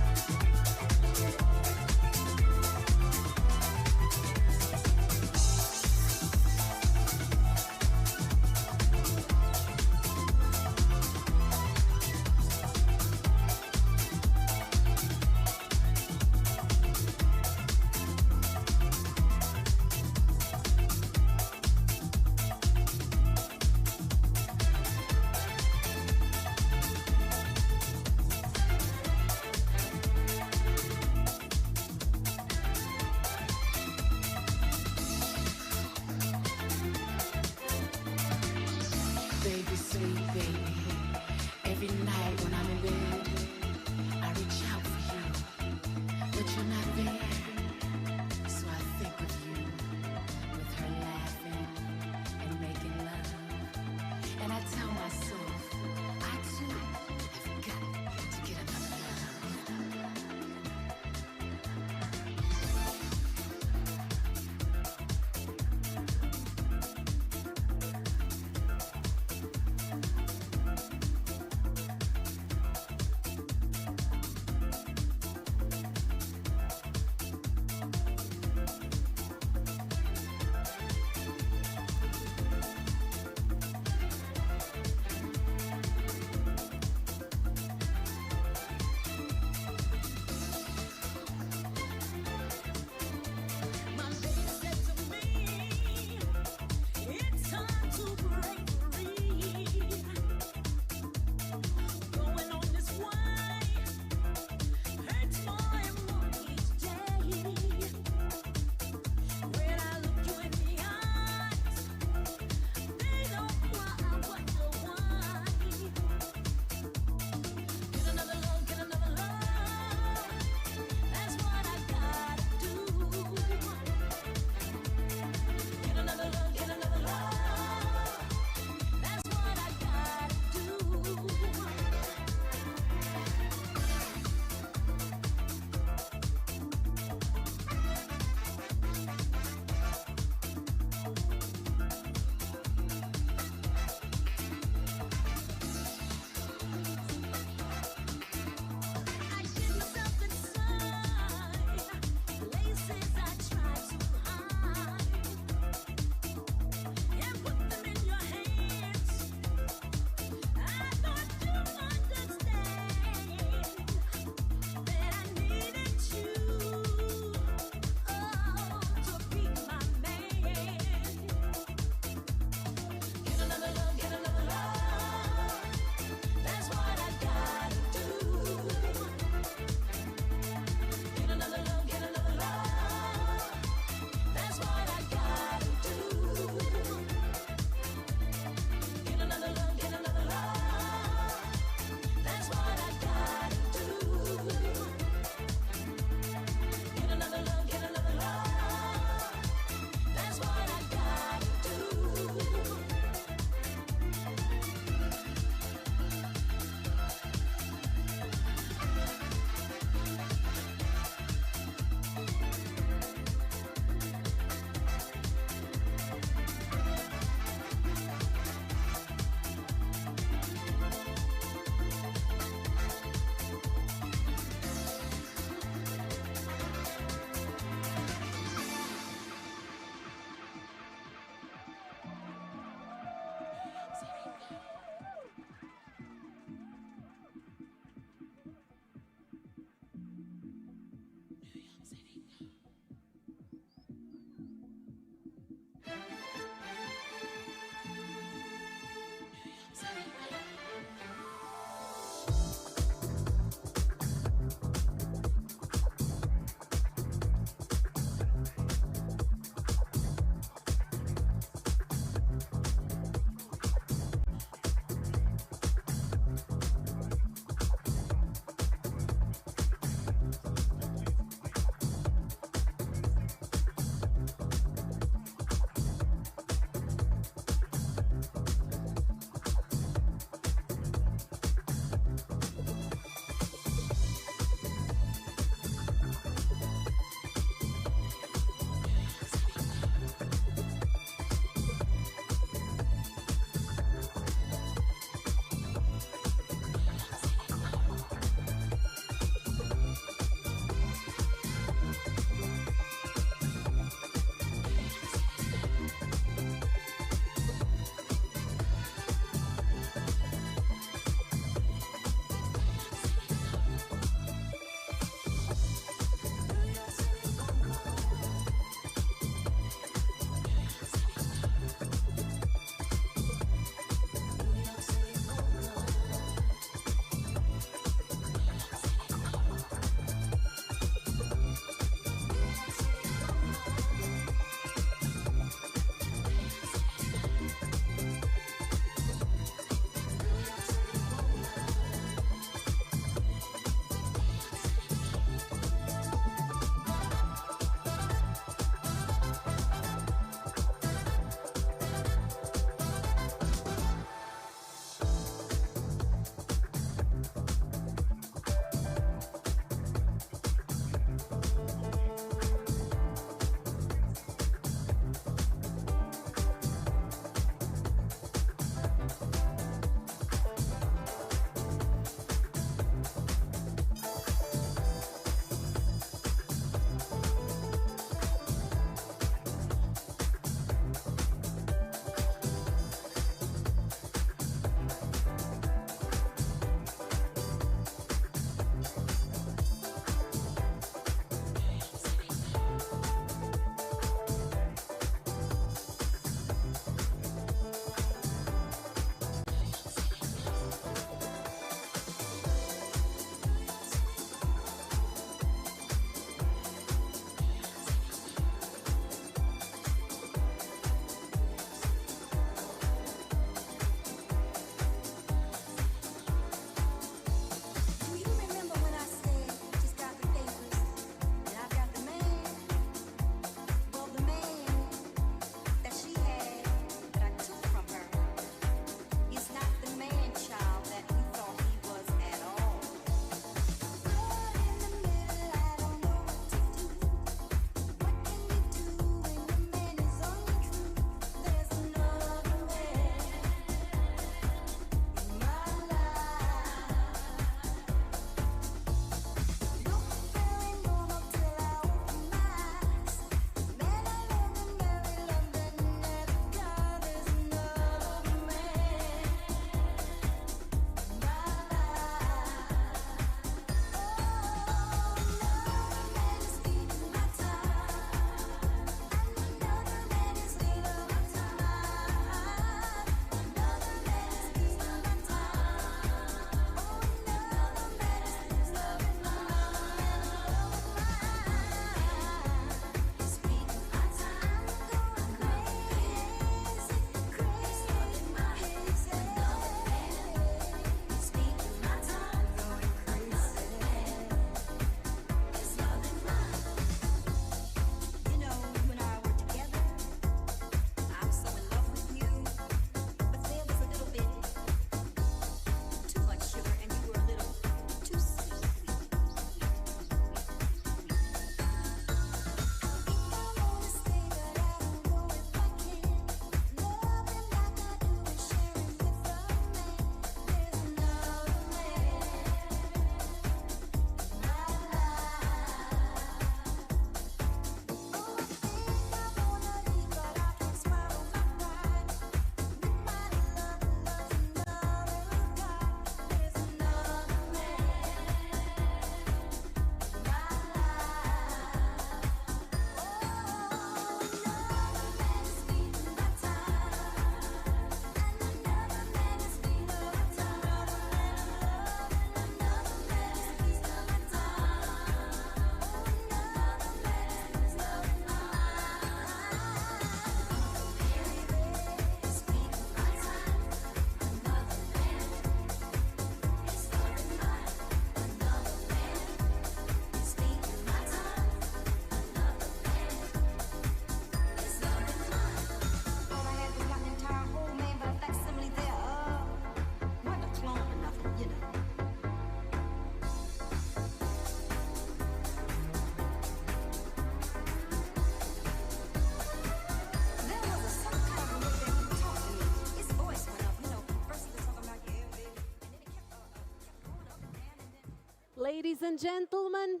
Ladies and gentlemen,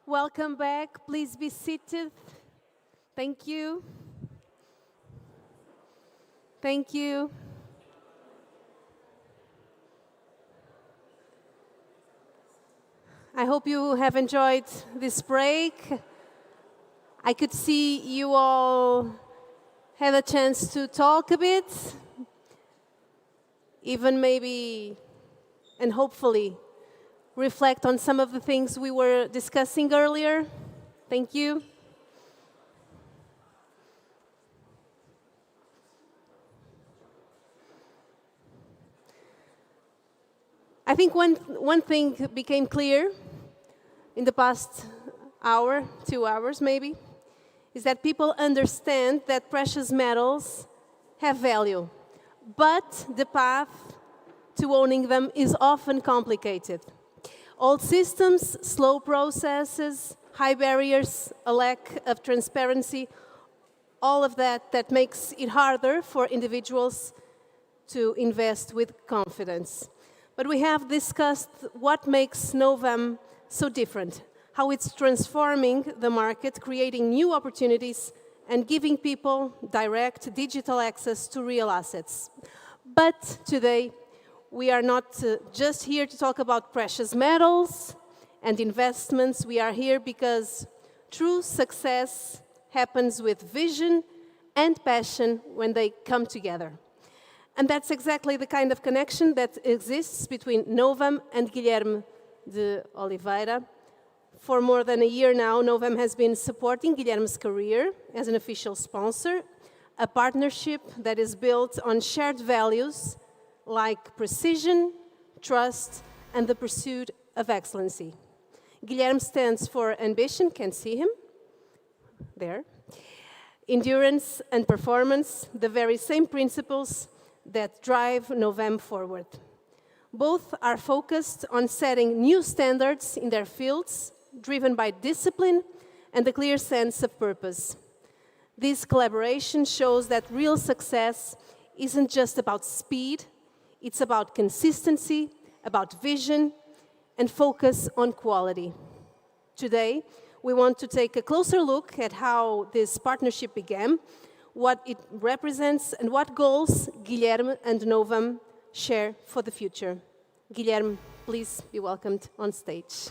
welcome back. Please be seated. Thank you. Thank you. I hope you have enjoyed this break. I could see you all had a chance to talk a bit, even maybe and hopefully reflect on some of the things we were discussing earlier. Thank you. I think one thing became clear in the past hour, 2 hours maybe, is that people understand that precious metals have value, but the path to owning them is often complicated. Old systems, slow processes, high barriers, a lack of transparency, all of that makes it harder for individuals to invest with confidence. But we have discussed what makes Novem so different, how it's transforming the market, creating new opportunities, and giving people direct digital access to real assets. But today, we are not just here to talk about precious metals and investments. We are here because true success happens with vision and passion when they come together. And that's exactly the kind of connection that exists between Novem and Guilherme de Oliveira. For more than a year now, Novem has been supporting Guilherme's career as an official sponsor, a partnership that is built on shared values like precision, trust, and the pursuit of excellency. Guilherme stands for ambition, can see him there, endurance and performance, the very same principles that drive Novem forward. Both are focused on setting new standards in their fields, driven by discipline and a clear sense of purpose. This collaboration shows that real success isn't just about speed, it's about consistency, about vision, and focus on quality. Today, we want to take a closer look at how this partnership began, what it represents, and what goals Guilherme and Novem share for the future. Guilherme, please be welcomed on stage.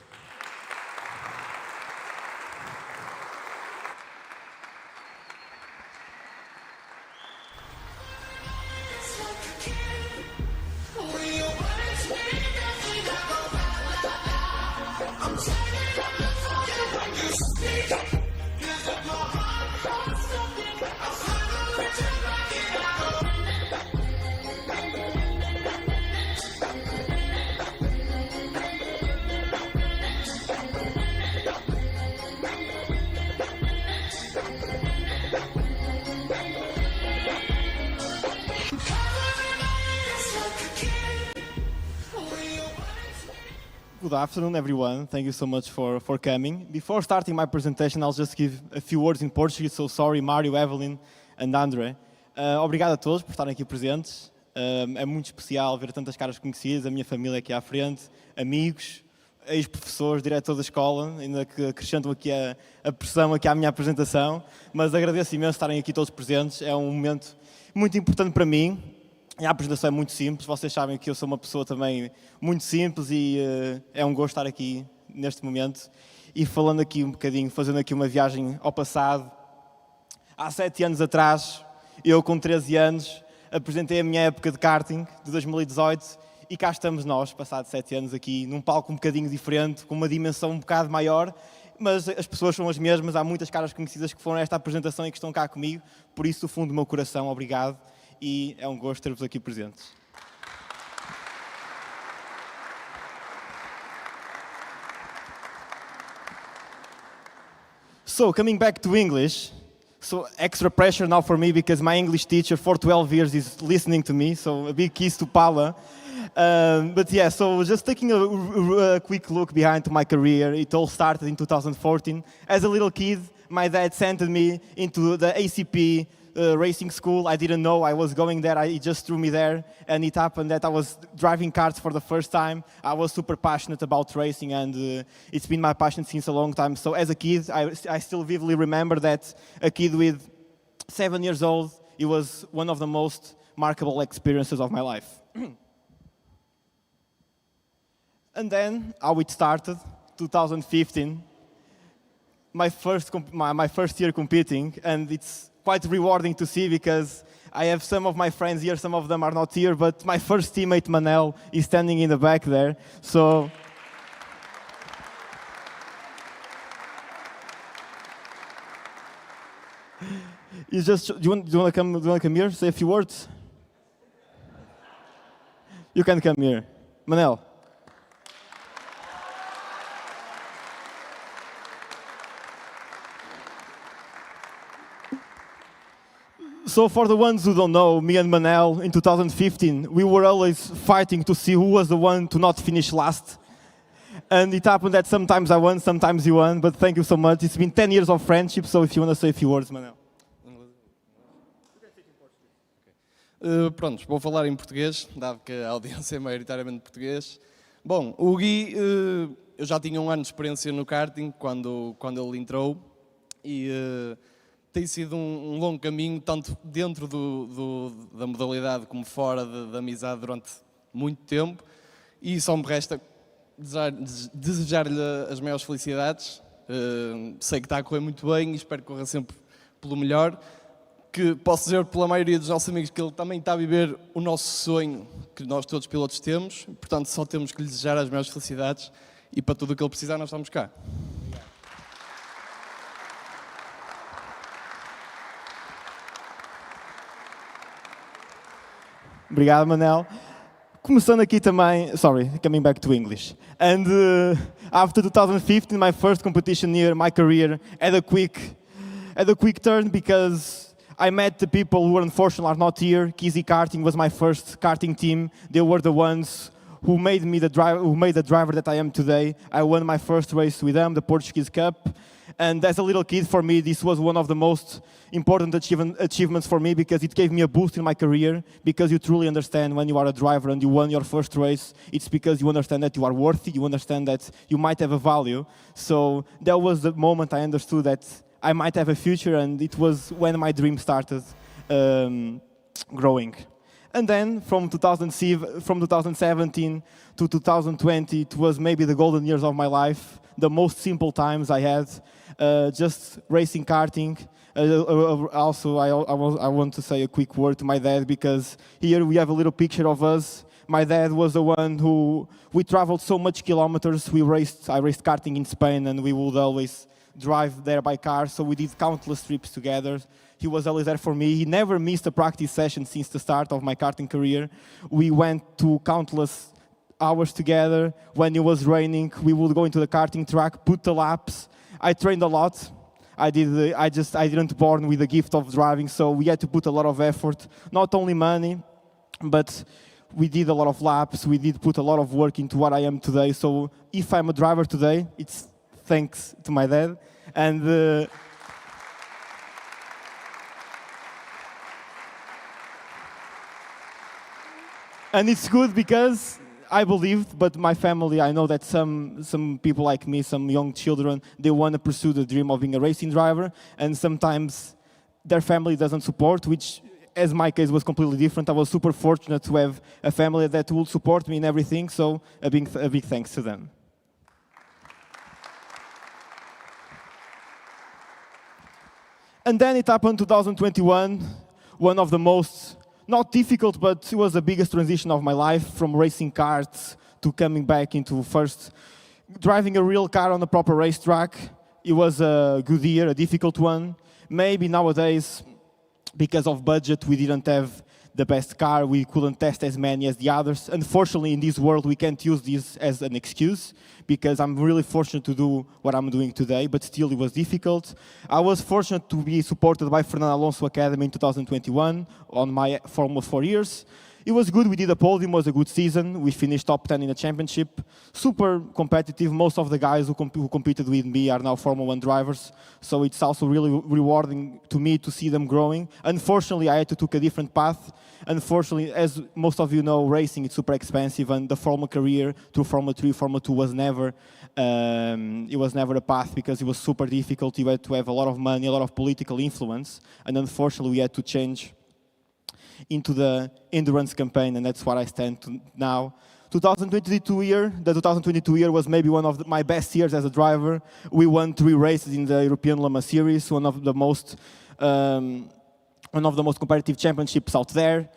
Good afternoon, everyone. Thank you so much for coming. Before starting my presentation, I'll just give a few words in Portuguese. So sorry, Mário, Evelyn and André. Obrigado a todos por estarem aqui presentes. É muito especial ver tantas caras conhecidas, a minha família aqui à frente, amigos, ex-professores, diretor da escola, ainda que acrescentam aqui a pressão aqui à minha apresentação. Mas agradeço imenso estarem aqui todos presentes. É um momento muito importante para mim. A apresentação é muito simples, vocês sabem que eu sou uma pessoa também muito simples e é um gosto estar aqui neste momento. E falando aqui um bocadinho, fazendo aqui uma viagem ao passado. Há 7 anos atrás, eu com 13 anos, apresentei a minha época de karting de 2018 e cá estamos nós, passados 7 anos aqui, num palco um bocadinho diferente, com uma dimensão um bocado maior, mas as pessoas são as mesmas, há muitas caras conhecidas que foram a esta apresentação e que estão cá comigo, por isso do fundo do meu coração, obrigado. E é um gosto ter-vos aqui presentes. So, coming back to English, so extra pressure now for me because my English teacher for 12 years is listening to me, so a big kiss to Paula. But yeah, so just taking a quick look behind my career, it all started in 2014. As a little kid, my dad sent me into the ACP racing school. I didn't know I was going there. He just threw me there, and it happened that I was driving karts for the first time. I was super passionate about racing, and it's been my passion since a long time. So as a kid, I still vividly remember that a kid with 7 years old, it was one of the most remarkable experiences of my life. And then how it started, 2015. My first year competing, and it's quite rewarding to see because I have some of my friends here, some of them are not here, but my first teammate Manel is standing in the back there. So it's just, do you want to come here, say a few words? You can come here, Manel. So for the ones who don't know, me and Manel in 2015, we were always fighting to see who was the one to not finish last. And it happened that sometimes I won, sometimes you won, but thank you so much. It's been 10 years of friendship, so if you want to say a few words, Manel. Prontos, vou falar em português, dado que a audiência é maioritariamente português. Bom, o Gui, eu já tinha 1 ano de experiência no karting quando ele entrou e tem sido um longo caminho, tanto dentro da modalidade como fora da amizade durante muito tempo. E só me resta desejar-lhe as maiores felicidades. Sei que está a correr muito bem e espero que corra sempre pelo melhor. Que posso dizer pela maioria dos nossos amigos que ele também está a viver o nosso sonho que nós todos pilotos temos. Portanto, só temos que lhe desejar as maiores felicidades e para tudo o que ele precisar nós estamos cá. Obrigado, Manel. Começando aqui também, coming back to English. And after 2015, my first competition year, my career had a quick turn because I met the people who unfortunately are not here. Kizzy Karting was my first karting team. They were the ones who made me the driver that I am today. I won my first race with them, the Portuguese Cup. And as a little kid, for me, this was one of the most important achievements for me because it gave me a boost in my career, because you truly understand when you are a driver and you won your first race, it's because you understand that you are worthy, you understand that you might have a value. So that was the moment I understood that I might have a future, and it was when my dream started growing. And then from 2017 to 2020, it was maybe the golden years of my life, the most simple times I had, just racing karting. Also, I want to say a quick word to my dad, because here we have a little picture of us. My dad was the one who, we traveled so much kilometers. I raced karting in Spain, and we would always drive there by car, so we did countless trips together. He was always there for me. He never missed a practice session since the start of my karting career. We went to countless hours together. When it was raining, we would go into the karting track, put the laps. I trained a lot. I didn't born with the gift of driving, so we had to put a lot of effort, not only money, but we did a lot of laps. We did put a lot of work into what I am today. So if I'm a driver today, it's thanks to my dad. And and it's good because I believed, but my family, I know that some people like me, some young children, they want to pursue the dream of being a racing driver, and sometimes their family doesn't support, which, as my case, was completely different. I was super fortunate to have a family that would support me in everything, so a big thanks to them. And then it happened 2021, one of the most, not difficult, but it was the biggest transition of my life, from racing karts to coming back into first driving a real car on a proper racetrack. It was a good year, a difficult one. Maybe nowadays, because of budget, we didn't have the best car, we couldn't test as many as the others. Unfortunately, in this world, we can't use this as an excuse, because I'm really fortunate to do what I'm doing today, but still it was difficult. I was fortunate to be supported by Fernando Alonso Academy in 2021 on my for almost 4 years. It was good. We did a podium. It was a good season. We finished top 10 in the championship. Super competitive. Most of the guys who competed with me are now Formula 1 drivers. So it's also really rewarding to me to see them growing. Unfortunately, I had to take a different path. Unfortunately, as most of you know, racing is super expensive, and the Formula career through Formula 3, Formula 2 was never a path because it was super difficult. You had to have a lot of money, a lot of political influence, and unfortunately, we had to change into the endurance campaign, and that's what I stand to now. The 2022 year was maybe one of my best years as a driver. We won 3 races in the European Le Mans Series, one of the most competitive championships out there.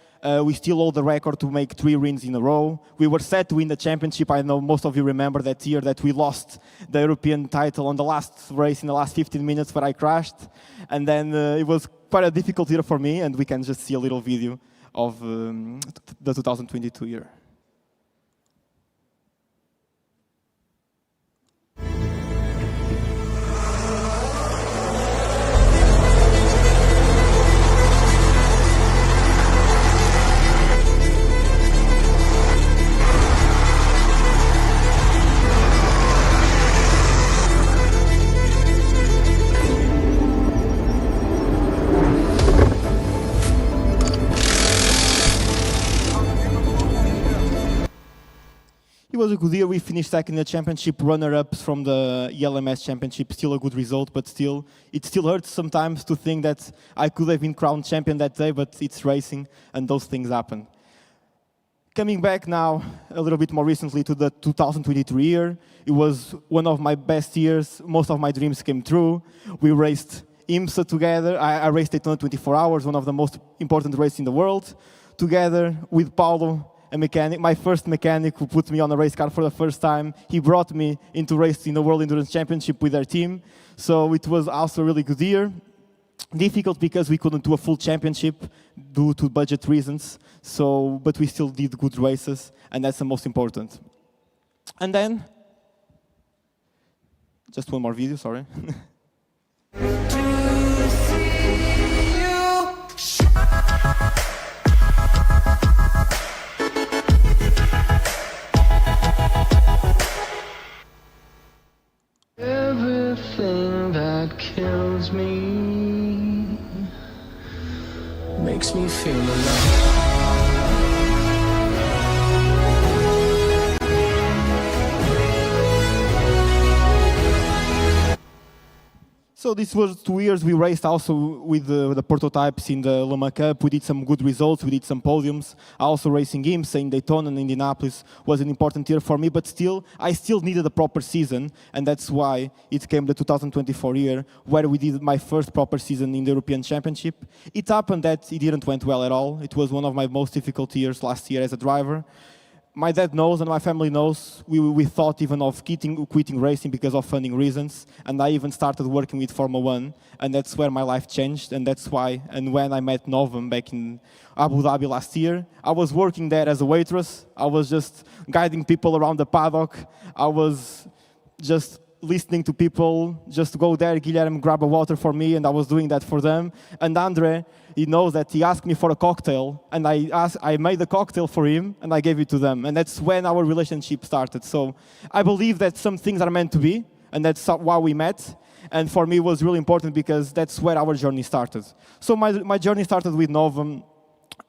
We still hold the record to make 3 wins in a row. We were set to win the championship. I know most of you remember that year that we lost the European title on the last race in the last 15 minutes where I crashed. And then it was quite a difficult year for me, and we can just see a little video of the 2022 year. It was a good year. We finished second in the championship, runner-ups from the ELMS championship. Still a good result, but still, it still hurts sometimes to think that I could have been crowned champion that day, but it's racing, and those things happen. Coming back now, a little bit more recently to the 2023 year, it was one of my best years. Most of my dreams came true. We raced IMSA together. I raced Daytona 24 hours, one of the most important races in the world, together with Paulo, a mechanic, my first mechanic who put me on a race car for the first time. He brought me into racing the World Endurance Championship with their team. So it was also a really good year. Difficult because we couldn't do a full championship due to budget reasons. So, but we still did good races, and that's the most important. And then, just one more video, sorry. Everything that kills me makes me feel alive. So this was 2 years we raced also with the prototypes in the Le Mans Cup. We did some good results, we did some podiums. Also racing IMSA in Daytona and Indianapolis was an important year for me, but still, I still needed a proper season, and that's why it came the 2024 year, where we did my first proper season in the European Championship. It happened that it didn't went well at all. It was one of my most difficult years last year as a driver. My dad knows and my family knows. We thought even of quitting racing because of funding reasons, and I even started working with Formula 1, and that's where my life changed, and that's why, and when I met Novem back in Abu Dhabi last year, I was working there as a waitress. I was just guiding people around the paddock. I was just listening to people, just go there, Guilherme, grab a water for me, and I was doing that for them. And Andre, he knows that he asked me for a cocktail, and I made a cocktail for him, and I gave it to them. And that's when our relationship started. So I believe that some things are meant to be, and that's why we met. And for me, it was really important because that's where our journey started. So my journey started with Novem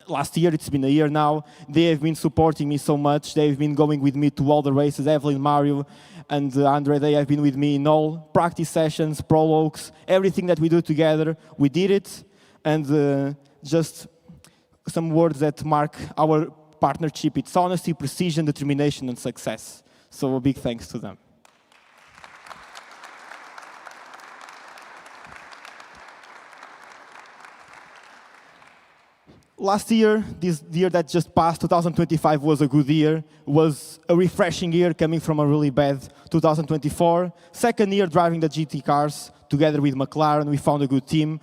last year. It's been a year now. They have been supporting me so much. They've been going with me to all the races. Evelyn, Mario, and Andre, they have been with me in all practice sessions, prologues, everything that we do together. We did it, and just some words that mark our partnership. It's honesty, precision, determination, and success. So a big thanks to them. Last year, this year that just passed, 2025, was a good year. Was a refreshing year coming from a really bad 2024. Second year driving the GT cars together with McLaren. We found a good team.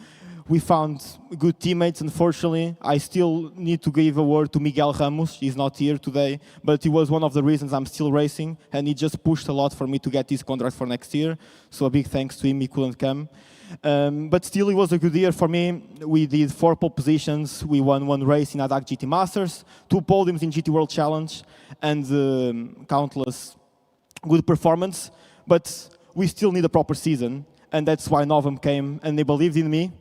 We found good teammates. Unfortunately, I still need to give a word to Miguel Ramos. He's not here today, but he was one of the reasons I'm still racing, and he just pushed a lot for me to get this contract for next year. So a big thanks to him. He couldn't come. But still, it was a good year for me. We did 4 pole positions. We won 1 race in ADAC GT Masters, 2 podiums in GT World Challenge, and countless good performance. But we still need a proper season, and that's why Novem came, and they believed in me.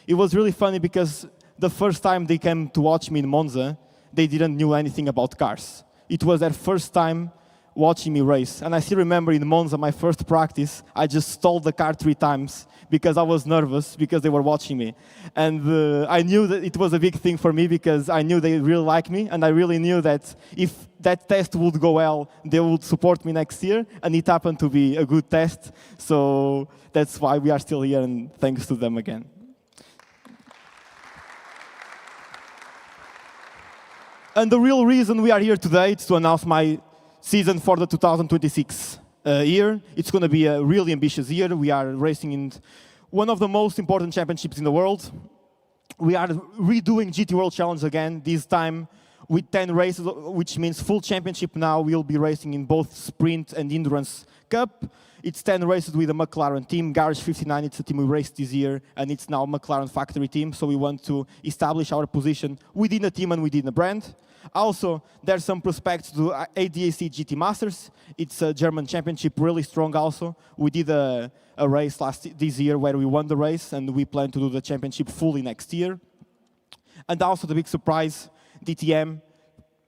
It was really funny because the first time they came to watch me in Monza, they didn't know anything about cars. It was their first time watching me race. And I still remember in Monza, my first practice, I just stalled the car 3 times because I was nervous because they were watching me. And I knew that it was a big thing for me because I knew they really liked me, and I really knew that if that test would go well, they would support me next year, and it happened to be a good test. So that's why we are still here, and thanks to them again. And the real reason we are here today is to announce my season for the 2026 year. It's going to be a really ambitious year. We are racing in one of the most important championships in the world. We are redoing GT World Challenge again, this time with 10 races, which means full championship now. We'll be racing in both Sprint and Endurance Cup. It's 10 races with a McLaren team. Garage 59, it's a team we raced this year, and it's now McLaren factory team. So we want to establish our position within a team and within a brand. Also, there's some prospects to ADAC GT Masters. It's a German championship, really strong also. We did a race this year where we won the race, and we plan to do the championship fully next year. And also the big surprise, DTM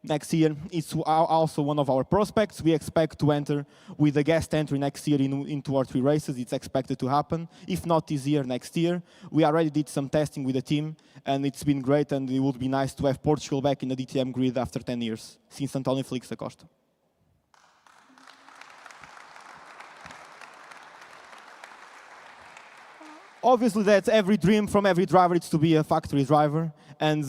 next year is also one of our prospects. We expect to enter with a guest entry next year in 2 or 3 races. It's expected to happen. If not this year, next year. We already did some testing with the team, and it's been great, and it would be nice to have Portugal back in the DTM grid after 10 years, since António Felix da Costa. Obviously, that's every dream from every driver, it's to be a factory driver. And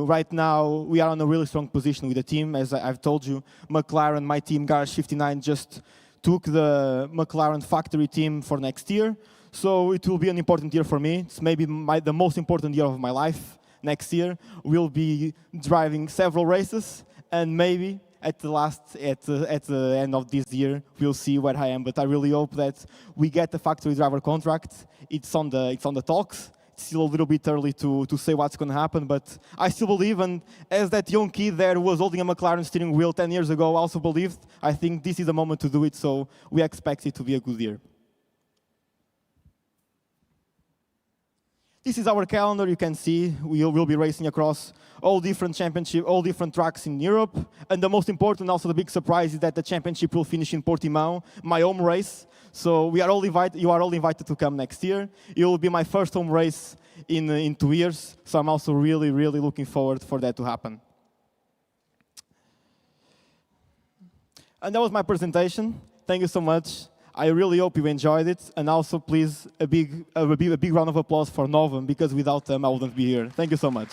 right now, we are on a really strong position with the team. As I've told you, McLaren, my team, Garage 59, just took the McLaren factory team for next year. So it will be an important year for me. It's maybe the most important year of my life. Next year, we'll be driving several races, and maybe at the end of this year, we'll see where I am. But I really hope that we get the factory driver contract. It's on the talks. It's still a little bit early to say what's going to happen, but I still believe, and as that young kid there who was holding a McLaren steering wheel 10 years ago also believed, I think this is the moment to do it, so we expect it to be a good year. This is our calendar. You can see we will be racing across all different championships, all different tracks in Europe. And the most important, also the big surprise, is that the championship will finish in Portimão, my home race. So you are all invited to come next year. It will be my first home race in 2 years. So I'm also really, really looking forward for that to happen. And that was my presentation. Thank you so much. I really hope you enjoyed it, and also please a big round of applause for Novem, because without them I wouldn't be here. Thank you so much.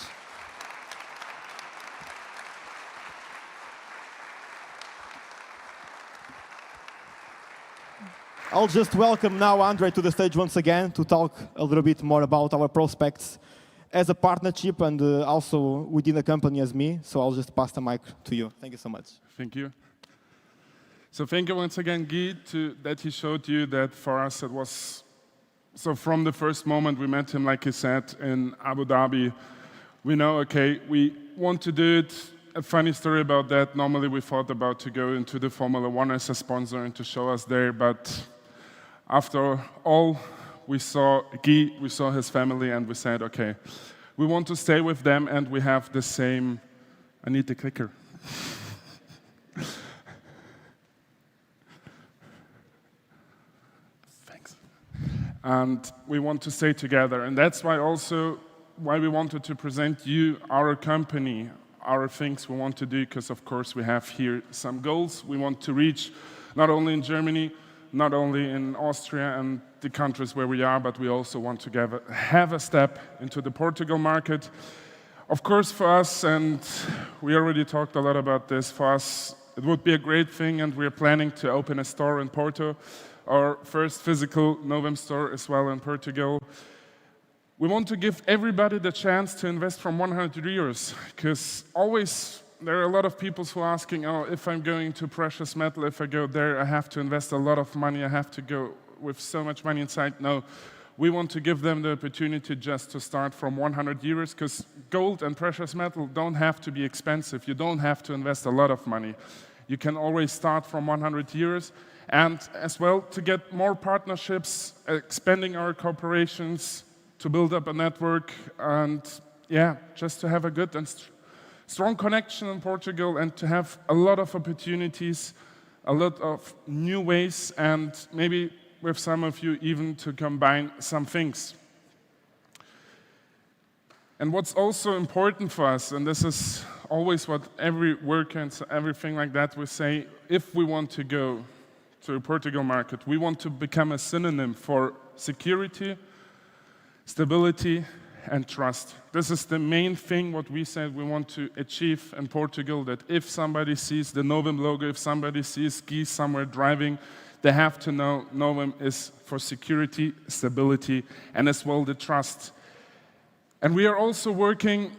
I'll just welcome now Andre to the stage once again to talk a little bit more about our prospects as a partnership and also within the company as me. So I'll just pass the mic to you. Thank you so much. Thank you. So thank you once again, Guy, that he showed you that for us it was, so from the first moment we met him, like he said, in Abu Dhabi, we know, okay, we want to do it. A funny story about that, normally we thought about to go into the Formula One as a sponsor and to show us there, but after all, we saw Guy, we saw his family, and we said, okay, we want to stay with them, and we have the same, I need the clicker. And we want to stay together. And that's why also why we wanted to present you our company, our things we want to do, because of course we have here some goals we want to reach, not only in Germany, not only in Austria and the countries where we are, but we also want to have a step into the Portugal market. Of course for us, and we already talked a lot about this, for us it would be a great thing, and we're planning to open a store in Porto, our first physical Novem store as well in Portugal. We want to give everybody the chance to invest from 100 euros, because always there are a lot of people who are asking, oh, if I'm going to precious metal, if I go there, I have to invest a lot of money, I have to go with so much money inside. No, we want to give them the opportunity just to start from 100 euros, because gold and precious metal don't have to be expensive. You don't have to invest a lot of money. You can always start from 100 euros. And as well, to get more partnerships, expanding our cooperations, to build up a network, and yeah, just to have a good and strong connection in Portugal, and to have a lot of opportunities, a lot of new ways, and maybe with some of you even to combine some things. And what's also important for us, and this is always what every worker and everything like that we say, if we want to go to the Portugal market, we want to become a synonym for security, stability, and trust. This is the main thing what we said we want to achieve in Portugal, that if somebody sees the Novem logo, if somebody sees Guy somewhere driving, they have to know Novem is for security, stability, and as well the trust. And we are also working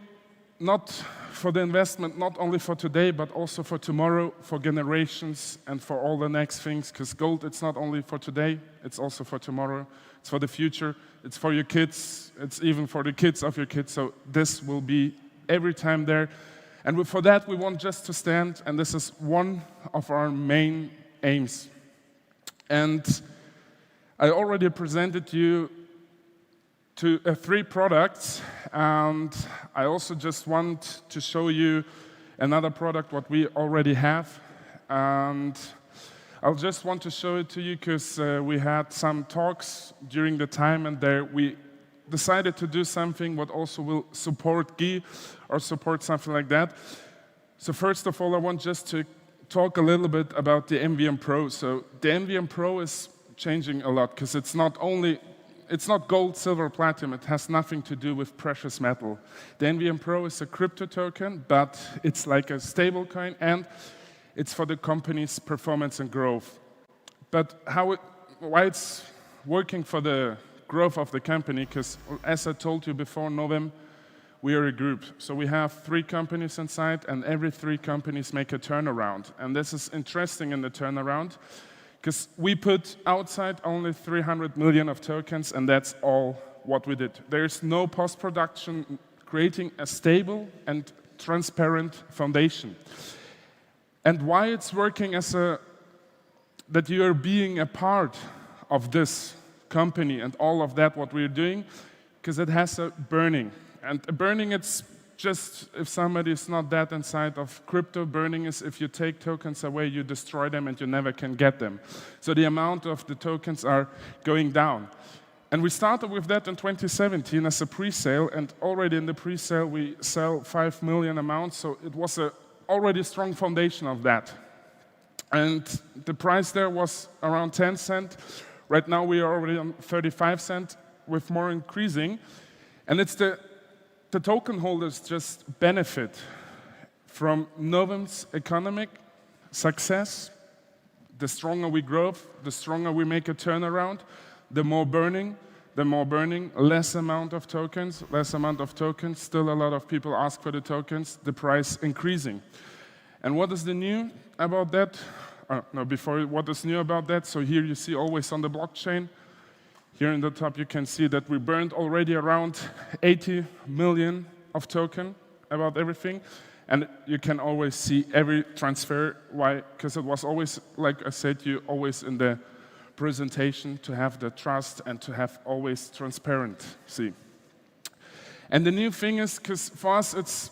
not for the investment, not only for today, but also for tomorrow, for generations, and for all the next things, because gold, it's not only for today, it's also for tomorrow, it's for the future, it's for your kids, it's even for the kids of your kids, so this will be every time there. And for that, we want just to stand, and this is one of our main aims. And I already presented you to 3 products, and I also just want to show you another product what we already have. And I'll just want to show it to you because we had some talks during the time, and there we decided to do something what also will support Guy or support something like that. So first of all, I want just to talk a little bit about the MVM Pro. So the MVM Pro is changing a lot, because it's not gold, silver, platinum. It has nothing to do with precious metal. The NVM Pro is a crypto token, but it's like a stable coin, and it's for the company's performance and growth. But why it's working for the growth of the company, because as I told you before, Novem, we are a group. So we have 3 companies inside, and every 3 companies make a turnaround. And this is interesting in the turnaround, because we put outside only 300 million of tokens, and that's all what we did. There's no post-production, creating a stable and transparent foundation. And why it's working that you are being a part of this company and all of that, what we're doing, because it has a burning. And a burning, it's just if somebody is not that inside of crypto. Burning is if you take tokens away, you destroy them and you never can get them. So the amount of the tokens are going down. And we started with that in 2017 as a pre-sale, and already in the pre-sale we sell 5 million amounts, so it was a already strong foundation of that. And the price there was around 10 cents. Right now we are already on 35 cents, with more increasing. And it's the token holders just benefit from Novem's economic success. The stronger we grow, the stronger we make a turnaround, the more burning, less amount of tokens, still a lot of people ask for the tokens, the price increasing. And what is the new about that? What is new about that? So here you see always on the blockchain. Here in the top you can see that we burned already around 80 million of token about everything. And you can always see every transfer. Why? Because it was always, like I said, you always in the presentation to have the trust and to have always transparency. And the new thing is, because for us it's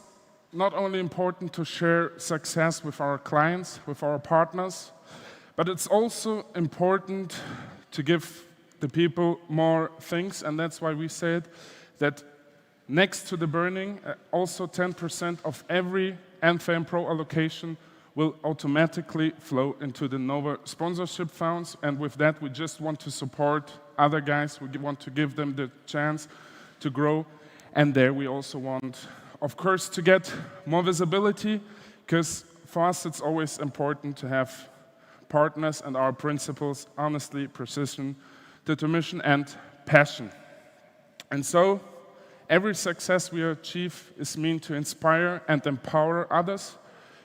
not only important to share success with our clients, with our partners, but it's also important to give the people more things, and that's why we said that next to the burning, also 10% of every NFM Pro allocation will automatically flow into the Nova sponsorship funds, and with that we just want to support other guys, we want to give them the chance to grow, and there we also want, of course, to get more visibility, because for us it's always important to have partners and our principles, honestly, precision, determination and passion. And so every success we achieve is meant to inspire and empower others,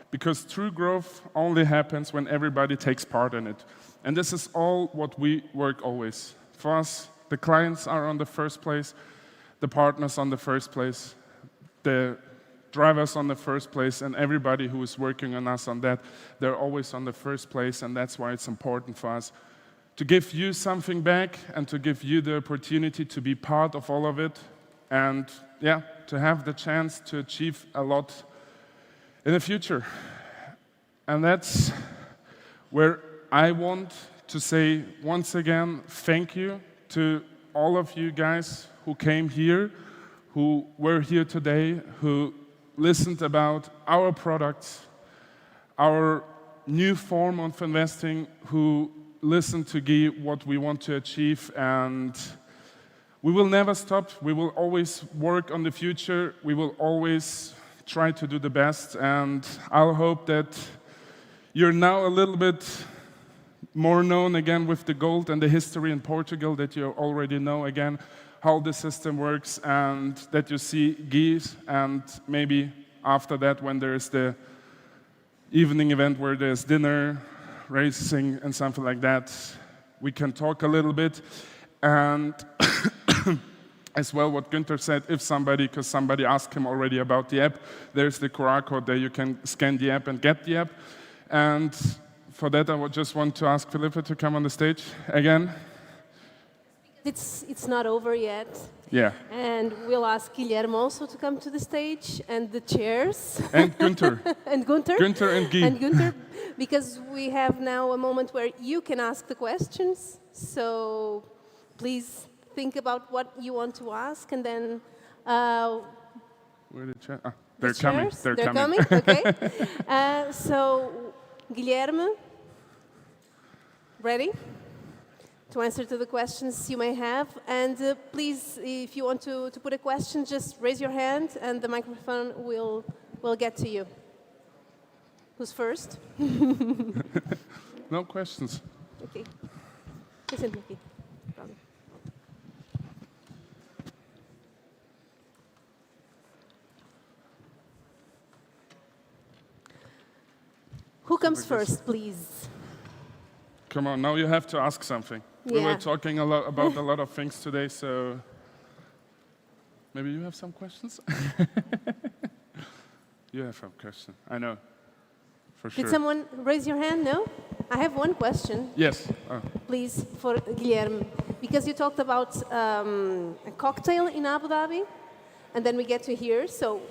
because true growth only happens when everybody takes part in it. And this is all what we work always. For us, The clients are on the first place, the partners on the first place, the drivers on the first place, and everybody who is working on us on that, they're always on the first place, and that's why it's important for us to give you something back and to give you the opportunity to be part of all of it, and yeah, to have the chance to achieve a lot in the future. And that's where I want to say once again, thank you to all of you guys who came here, who were here today, who listened about our products, our new form of investing, who listened to Guy, what we want to achieve, and we will never stop. We will always work on the future. We will always try to do the best, and I'll hope that you're now a little bit more known again with the gold and the history in Portugal, that you already know again how the system works, and that you see Guy, and maybe after that, when there is the evening event where there's dinner, racing and something like that, we can talk a little bit. And as well what Günther said, if somebody, because somebody asked him already about the app, there's the QR code there, you can scan the app and get the app. And for that I would just want to ask Philippa to come on the stage again. It's not over yet. Yeah. And we'll ask Guilherme also to come to the stage, and the chairs. And Günther. And Günther. Günther and Guy. And Günther, because we have now a moment where you can ask the questions. So please think about what you want to ask, and then Where the chair? Ah, they're coming. chairs, They're coming. Okay. So Guilherme, ready to answer to the questions you may have? And please, if you want to put a question, just raise your hand, and the microphone will get to you. Who's first? No questions. Okay. Listen, Mickey. Pronto. Who comes first, please? Come on, now you have to ask something. We Yeah. were talking a lot about a lot of things today, so maybe you have some questions? You have some question, I know, for sure. Did someone raise your hand? No? I have one question, Yes. Oh. please, for Guilherme. Because you talked about a cocktail in Abu Dhabi, and then we get to here. So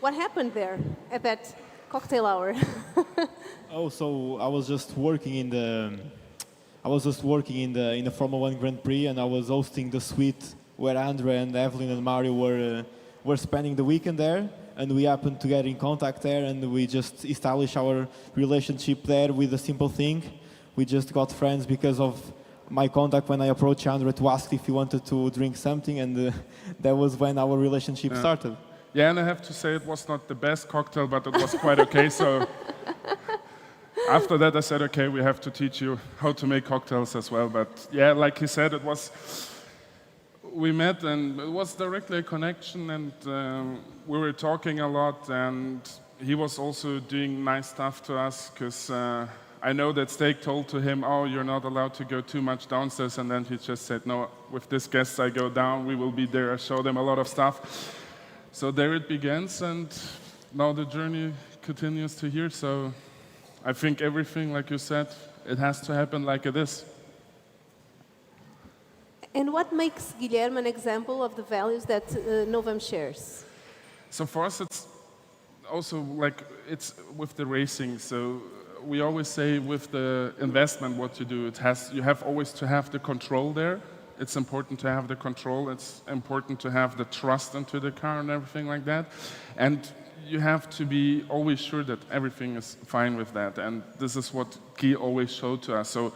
what happened there at that cocktail hour? Oh, so I was just working in the Formula One Grand Prix, and I was hosting the suite where Andre and Evelyn and Mario were spending the weekend there, and we happened to get in contact there, and we just established our relationship there with a simple thing. We just got friends because of my contact when I approached Andre to ask if he wanted to drink something, and that was when our relationship started. Yeah, and I have to say it was not the best cocktail, but it was quite okay. So after that, I said, okay, we have to teach you how to make cocktails as well. But yeah, like he said, we met, and it was directly a connection, and we were talking a lot, and he was also doing nice stuff to us, because I know that Steak told to him, oh, you're not allowed to go too much downstairs, and then he just said, no, with this guest I go down, we will be there, I show them a lot of stuff. So there it begins, and now the journey continues to here. So I think everything, like you said, it has to happen like it is. And what makes Guilherme an example of the values that Novem shares? So for us, it's also like it's with the racing. So we always say with the investment, what you do, you have always to have the control there. It's important to have the control. It's important to have the trust into the car and everything like that. And you have to be always sure that everything is fine with that. And this is what Guy always showed to us. So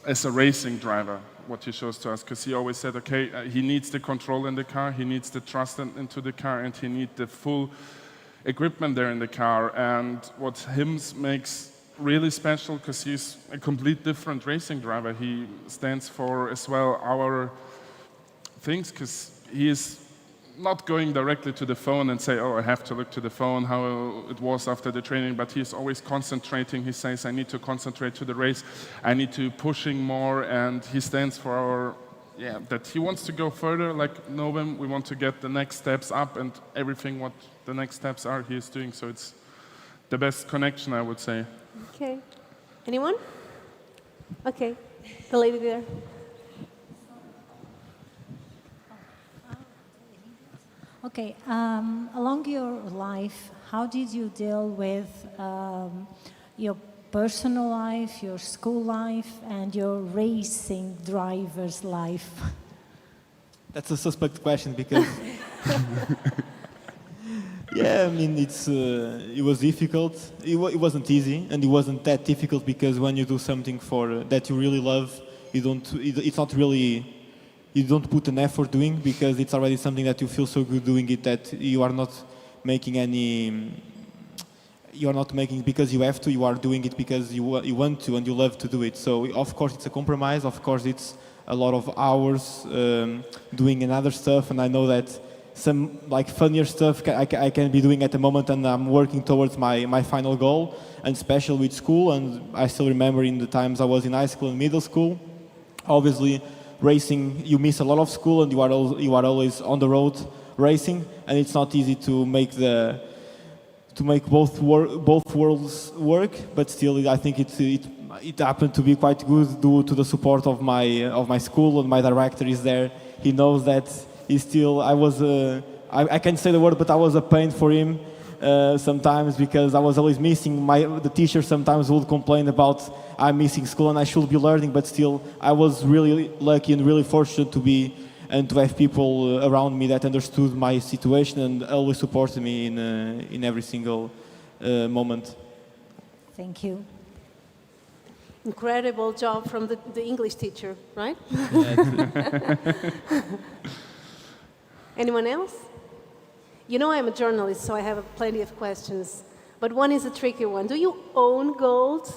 as a racing driver, what he shows to us, because he always said, okay, he needs the control in the car, he needs the trust into the car, and he needs the full equipment there in the car. And what him makes really special, because he's a complete different racing driver. He stands for as well our things, because he is not going directly to the phone and say, oh, I have to look to the phone, how it was after the training, but he's always concentrating. He says, I need to concentrate to the race, I need to pushing more, and he stands for our yeah, that he wants to go further. Like Novem, we want to get the next steps up and everything what the next steps are he is doing. So it's the best connection, I would say. Okay. Anyone? Okay. The lady there. Okay, along your life, how did you deal with your personal life, your school life, and your racing driver's life? That's a suspect question because, yeah, I mean, it was difficult. It wasn't easy, and it wasn't that difficult because when you do something for that you really love, it's not really, you don't put an effort doing because it's already something that you feel so good doing it that you are not making you are not making it because you have to, you are doing it because you want to and you love to do it. So of course it's a compromise, of course it's a lot of hours doing another stuff, and I know that some like funnier stuff I can be doing at the moment, and I'm working towards my final goal, and especially with school. And I still remember in the times I was in high school and middle school, obviously racing, you miss a lot of school and you are always on the road racing, and it's not easy to make both worlds work. But still, I think it happened to be quite good due to the support of my school, and my director is there. He knows that he's still. I can't say the word, but I was a pain for him sometimes because I was always missing. The teacher sometimes would complain about I'm missing school and I should be learning, but still I was really lucky and really fortunate to be and to have people around me that understood my situation and always supported me in every single moment. Thank you. Incredible job from the English teacher, right? Anyone else? You know I'm a journalist, so I have plenty of questions. But one is a tricky one. Do you own gold?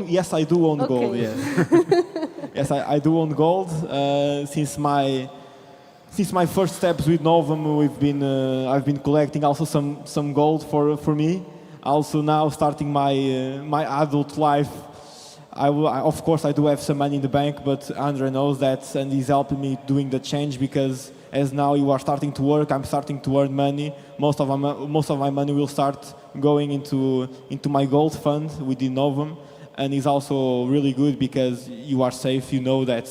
Yes, I do own gold. Yes, yes, I do own gold. Since my first steps with Novem, I've been collecting also some gold for me. Also now starting my adult life, of course I do have some money in the bank, but Andre knows that and he's helping me doing the change because as now you are starting to work, I'm starting to earn money. Most of my money will start going into my gold fund within Novem. And it's also really good because you are safe. You know that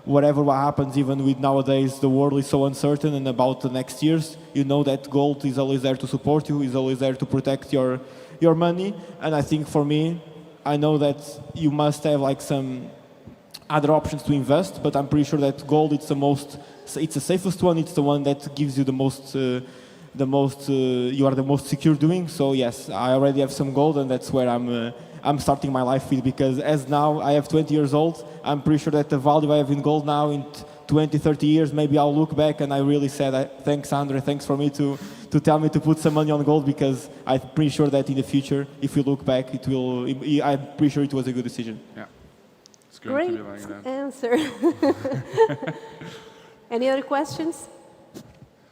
whatever happens, even with nowadays the world is so uncertain and about the next years, you know that gold is always there to support you, is always there to protect your money. And I think for me, I know that you must have like some other options to invest, but I'm pretty sure that gold it's the safest one. It's the one that gives you you are the most secure doing. So yes, I already have some gold, and that's where I'm starting my life with, because as now I have 20 years old, I'm pretty sure that the value I have in gold now in 20, 30 years, maybe I'll look back and I really said, thanks Andre, thanks for me to tell me to put some money on gold, because I'm pretty sure that in the future, if we look back, I'm pretty sure it was a good decision. Yeah, it's going to be like Great that. answer. Any other questions?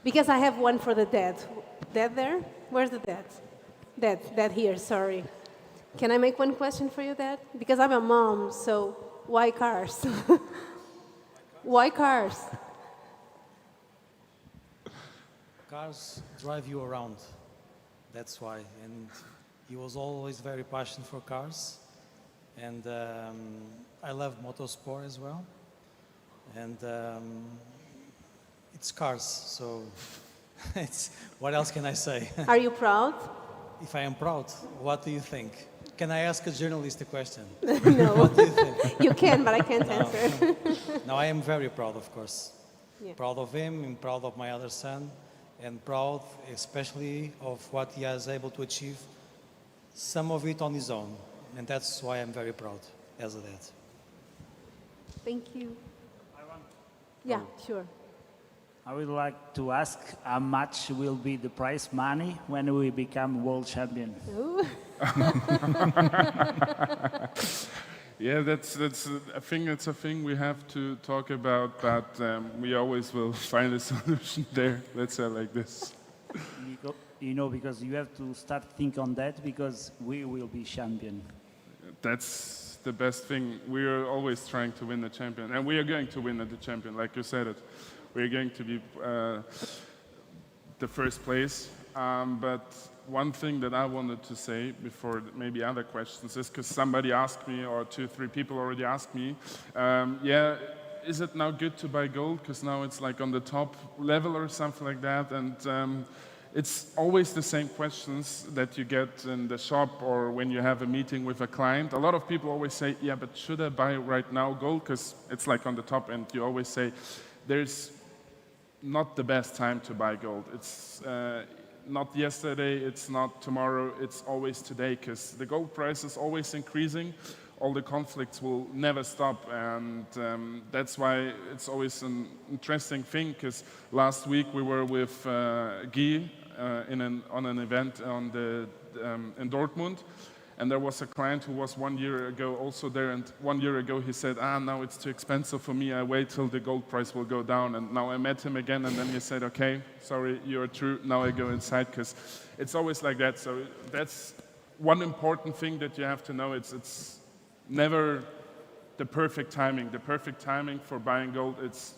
Because I have one for the dad. Dad there? Where's the dad? Dad here, sorry. Can I make one question for you, Dad? Because I'm a mom, so why cars? Why cars? Cars drive you around. That's why. And he was always very passionate for cars. And I love motorsport as well. And it's cars, so what else can I say? Are you proud? If I am proud, what do you think? Can I ask a journalist a question? No. What do you think? You can, but I can't answer. No, I am very proud, of course. Yeah. Proud of him, and proud of my other son, and proud especially of what he has able to achieve, some of it on his own. And that's why I'm very proud as a dad. Thank you. Yeah, sure. I would like to ask how much will be the prize money when we become world champion? Ooh. Yeah, I think that's a thing we have to talk about, but we always will find a solution there. Let's say like this. Because you have to start think on that, because we will be champion. That's the best thing. We are always trying to win the champion, and we are going to win the champion, like you said it. We are going to be the first place. But one thing that I wanted to say before maybe other questions is because somebody asked me, or 2-3 people already asked me, is it now good to buy gold? Because now it's like on the top level or something like that. And it's always the same questions that you get in the shop or when you have a meeting with a client. A lot of people always say, yeah, but should I buy right now gold? Because it's like on the top, and you always say, there's not the best time to buy gold. It's not yesterday, it's not tomorrow, it's always today, because the gold price is always increasing. All the conflicts will never stop, and that's why it's always an interesting thing, because last week we were with Guy on an event in Dortmund, and there was a client who was 1 year ago also there, and 1 year ago he said, now it's too expensive for me, I wait till the gold price will go down. And now I met him again, and then he said, okay, sorry, you're true, now I go inside, because it's always like that. So that's one important thing that you have to know. It's never the perfect timing. The perfect timing for buying gold, it's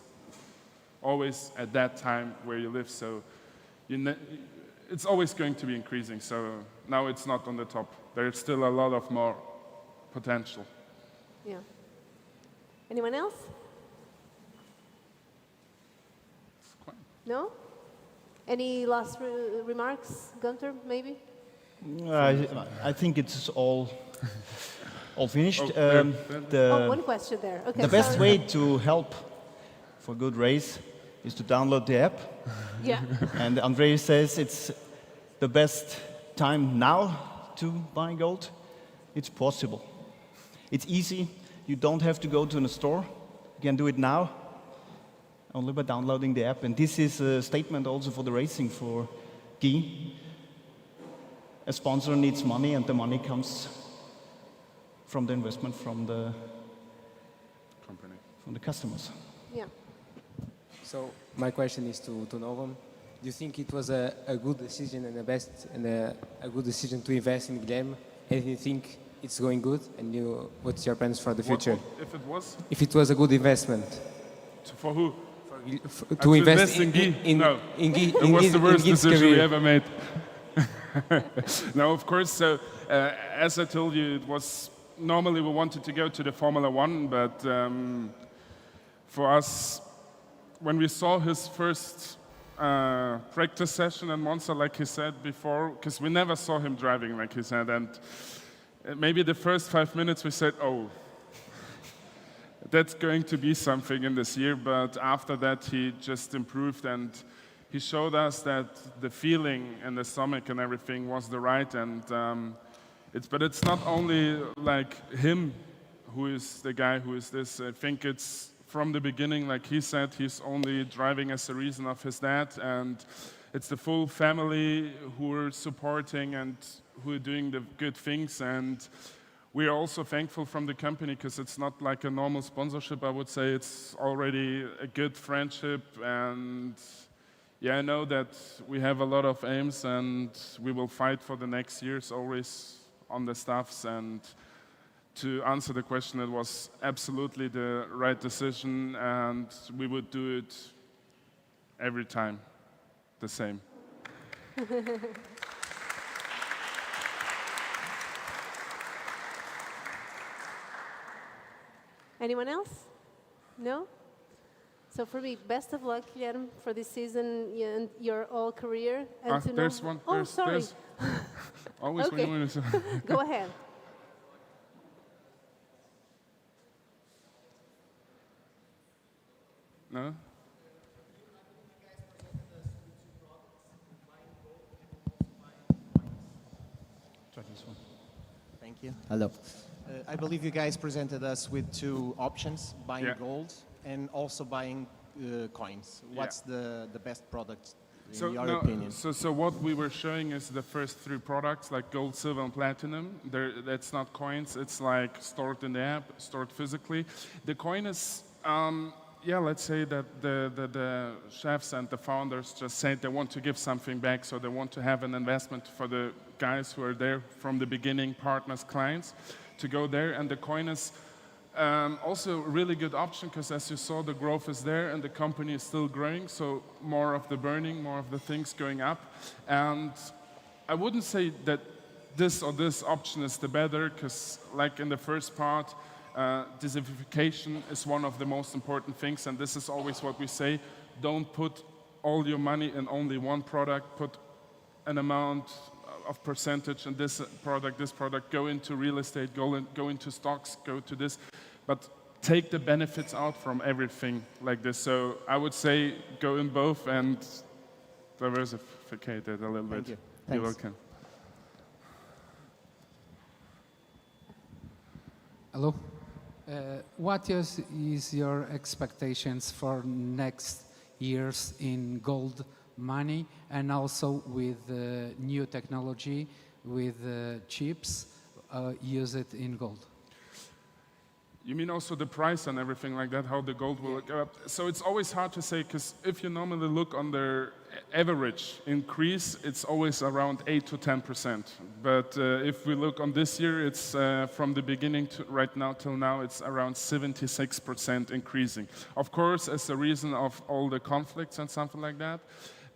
always at that time where you live. So it's always going to be increasing. So now it's not on the top. There's still a lot of more potential. Yeah. Anyone else? No? Any last remarks, Gunther, maybe? I think it's all finished. One question there. Okay, the best way to help for good race is to download the app. Yeah. And Andre says it's the best time now to buy gold. It's possible. It's easy. You don't have to go to a store. You can do it now, only by downloading the app. And this is a statement also for the racing, for Guy. A sponsor needs money, and the money comes from the investment from the company, from the customers. Yeah. So my question is to Novem. Do you think it was a good decision and a good decision to invest in Guilherme? And do you think it's going good? And what's your plans for the future? If it was? If it was a good investment. For who? To invest in Guy? No. In Guy. It was the worst Guy's decision we career. ever made. No, of course. So, as I told you, it was normally we wanted to go to the Formula One, but for us, when we saw his first practice session in Monza, like he said before, because we never saw him driving, like he said, and maybe the first 5 minutes we said, oh, that's going to be something in this year, but after that he just improved, and he showed us that the feeling in the stomach and everything was the right, and but it's not only like him who is the guy who is this. I think it's from the beginning, like he said, he's only driving as a reason of his dad, and it's the full family who are supporting and who are doing the good things. And we are also thankful from the company, because it's not like a normal sponsorship, I would say. It's already a good friendship, and yeah, I know that we have a lot of aims, and we will fight for the next years always on the staffs. And to answer the question, it was absolutely the right decision, and we would do it every time the same. Anyone else? No? So for me, best of luck, Guilherme, for this season and your whole career. And to there's know... one. Oh, sorry. Always okay. when you want to... Go ahead. No? Try this one. Thank you. Hello. I believe you guys presented us with two options, buying gold and also buying coins. What's the best product in your opinion? So what we were showing is the first three products, like gold, silver, and platinum. That's not coins. It's like stored in the app, stored physically. The coin is... let's say that the chefs and the founders just said they want to give something back, so they want to have an investment for the guys who are there from the beginning, partners, clients, to go there. And the coin is also a really good option because, as you saw, the growth is there and the company is still growing. So more of the burning, more of the things going up. And I wouldn't say that this or this option is the better, because like in the first part, diversification is one of the most important things, and this is always what we say: don't put all your money in only one product, put an amount of percentage in this product, go into real estate, go into stocks, go to this, but take the benefits out from everything like this. So I would say go in both and diversificate it a little bit. You. You're welcome. Hello. What is your expectations for next years in gold money, and also with new technology, with chips used in gold? You mean also the price and everything like that, how the gold will go up? So it's always hard to say, because if you normally look on their average increase, it's always around 8 to 10%. But if we look on this year, it's from the beginning to right now till now, it's around 76% increasing. Of course, as a reason of all the conflicts and something like that.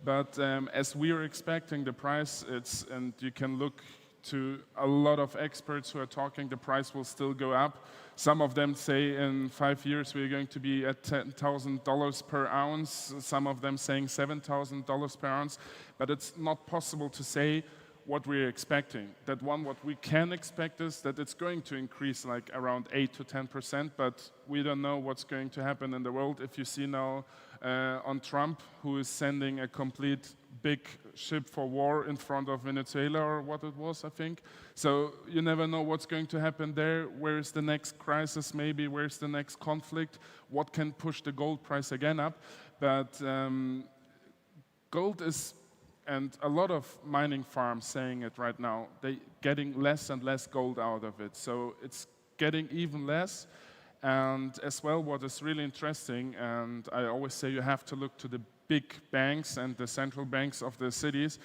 But as we are expecting the price, and you can look to a lot of experts who are talking, the price will still go up. Some of them say in 5 years we're going to be at $10,000 per ounce. Some of them saying $7,000 per ounce. But it's not possible to say what we're expecting. What we can expect is that it's going to increase like around 8 to 10%, but we don't know what's going to happen in the world. If you see now on Trump, who is sending a complete big ship for war in front of Venezuela, or what it was, I think. So you never know what's going to happen there. Where is the next crisis maybe? Where's the next conflict? What can push the gold price again up? But gold is, and a lot of mining farms saying it right now, they're getting less and less gold out of it. So it's getting even less. And as well, what is really interesting, and I always say you have to look to the big banks and the central banks of the cities,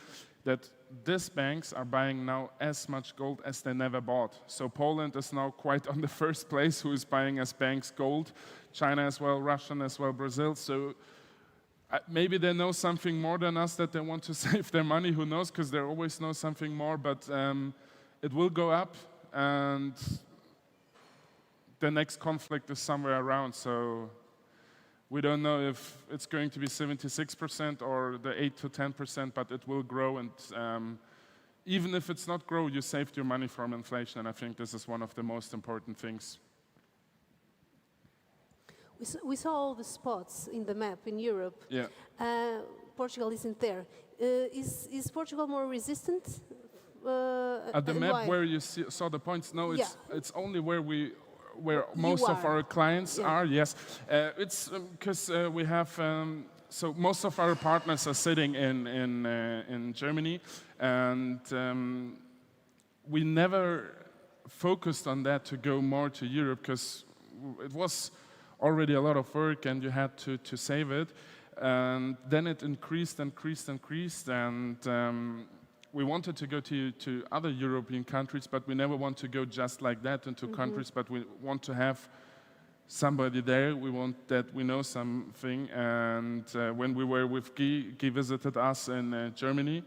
that these banks are buying now as much gold as they never bought. So Poland is now quite on the first place who is buying as banks gold. China as well, Russia as well, Brazil. So maybe they know something more than us, that they want to save their money, who knows, because they always know something more, but it will go up, and the next conflict is somewhere around, so we don't know if it's going to be 76% or the 8 to 10%, but it will grow, and even if it's not grow, you saved your money from inflation, and I think this is one of the most important things. We saw all the spots in the map in Europe. Yeah. Portugal isn't there. Is Portugal more resistant? At the map where you saw the points, no, it's only where most of our clients are, yes. It's because we have, so most of our partners are sitting in Germany, and we never focused on that to go more to Europe, because it was already a lot of work and you had to save it. And then it increased, and we wanted to go to other European countries, but we never want to go just like that into countries, but we want to have somebody there. We want that we know something. And when we were with Guy visited us in Germany,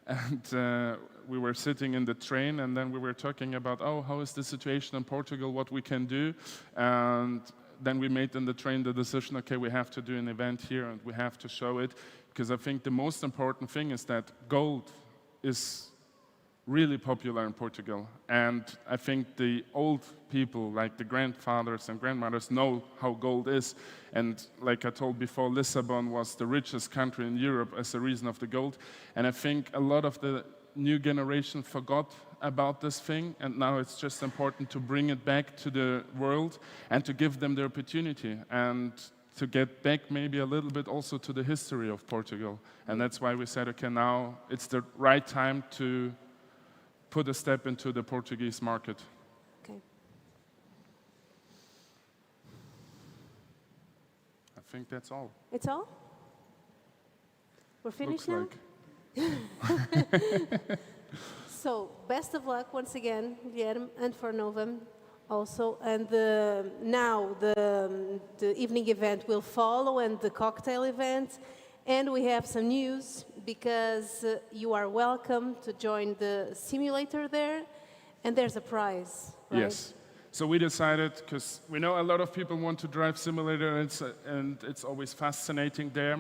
and we were sitting in the train, and then we were talking about, how is the situation in Portugal, what we can do. And then we made in the train the decision, okay, we have to do an event here and we have to show it, because I think the most important thing is that gold is really popular in Portugal. And I think the old people, like the grandfathers and grandmothers, know how gold is. And like I told before, Lisbon was the richest country in Europe as a reason of the gold. And I think a lot of the new generation forgot about this thing, and now it's just important to bring it back to the world and to give them the opportunity, and to get back maybe a little bit also to the history of Portugal. And that's why we said, okay, now it's the right time to put a step into the Portuguese market. Okay. I think that's all. It's all? We're finished Looks now? like. So, best of luck once again, Guilherme, and for Novem. also, and now the evening event will follow and the cocktail event. And we have some news because you are welcome to join the simulator there, and there's a prize, right? Yes. So we decided, because we know a lot of people want to drive simulator, and it's always fascinating there,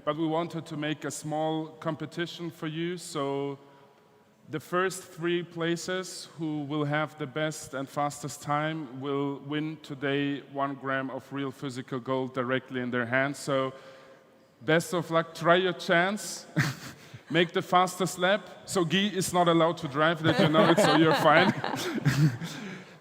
but we wanted to make a small competition for you. So the first 3 places who will have the best and fastest time will win today 1 gram of real physical gold directly in their hands. So best of luck, try your chance, make the fastest lap. So Guy is not allowed to drive, that you know it, so you're fine.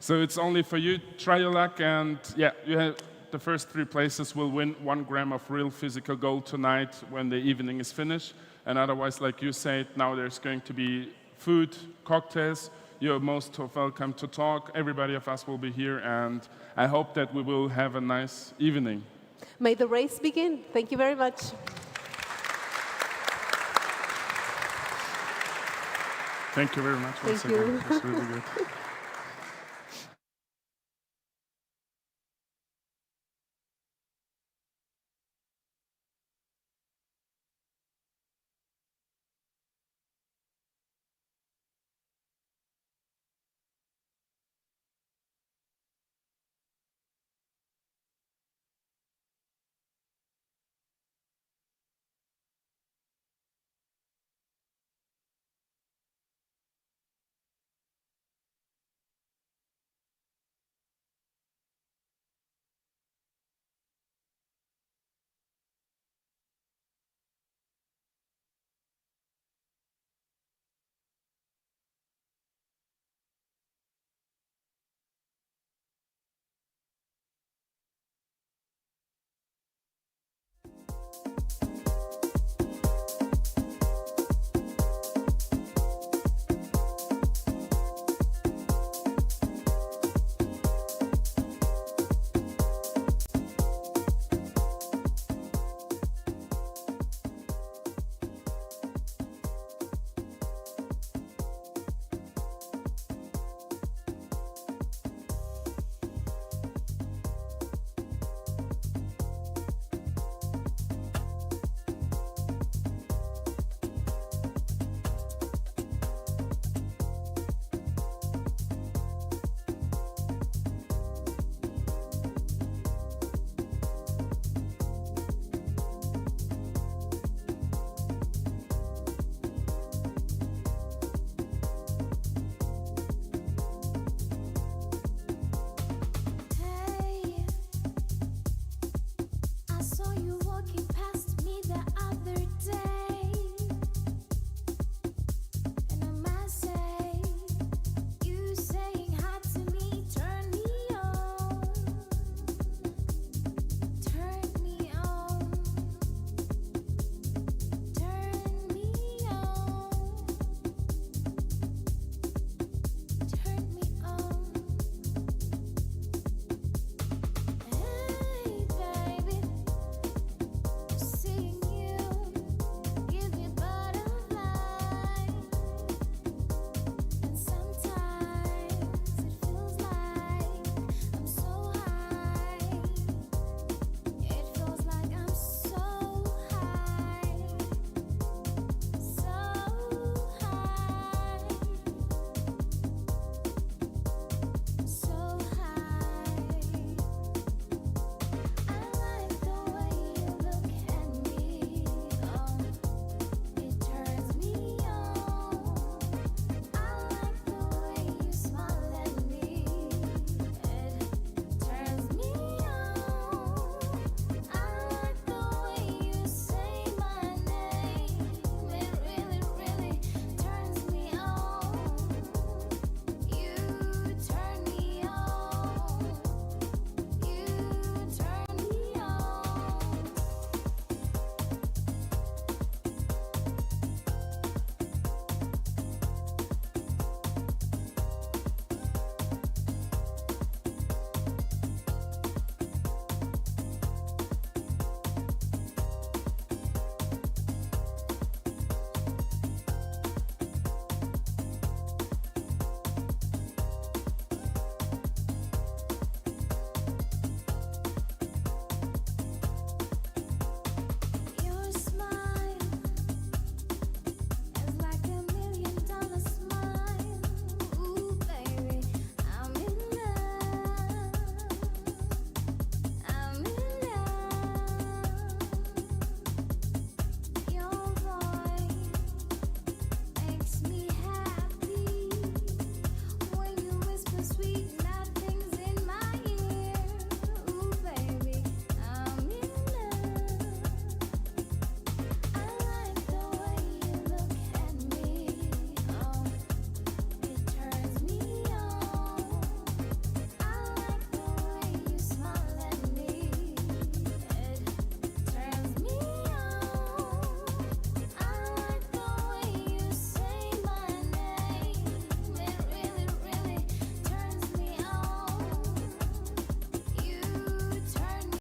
So it's only for you, try your luck, and yeah, you have the first 3 places will win 1 gram of real physical gold tonight when the evening is finished. And otherwise, like you said, now there's going to be food, cocktails. You're most welcome to talk. Everybody of us will be here, and I hope that we will have a nice evening. May the race begin. Thank you very much. Thank you very much. Thank once again. you. It was really good.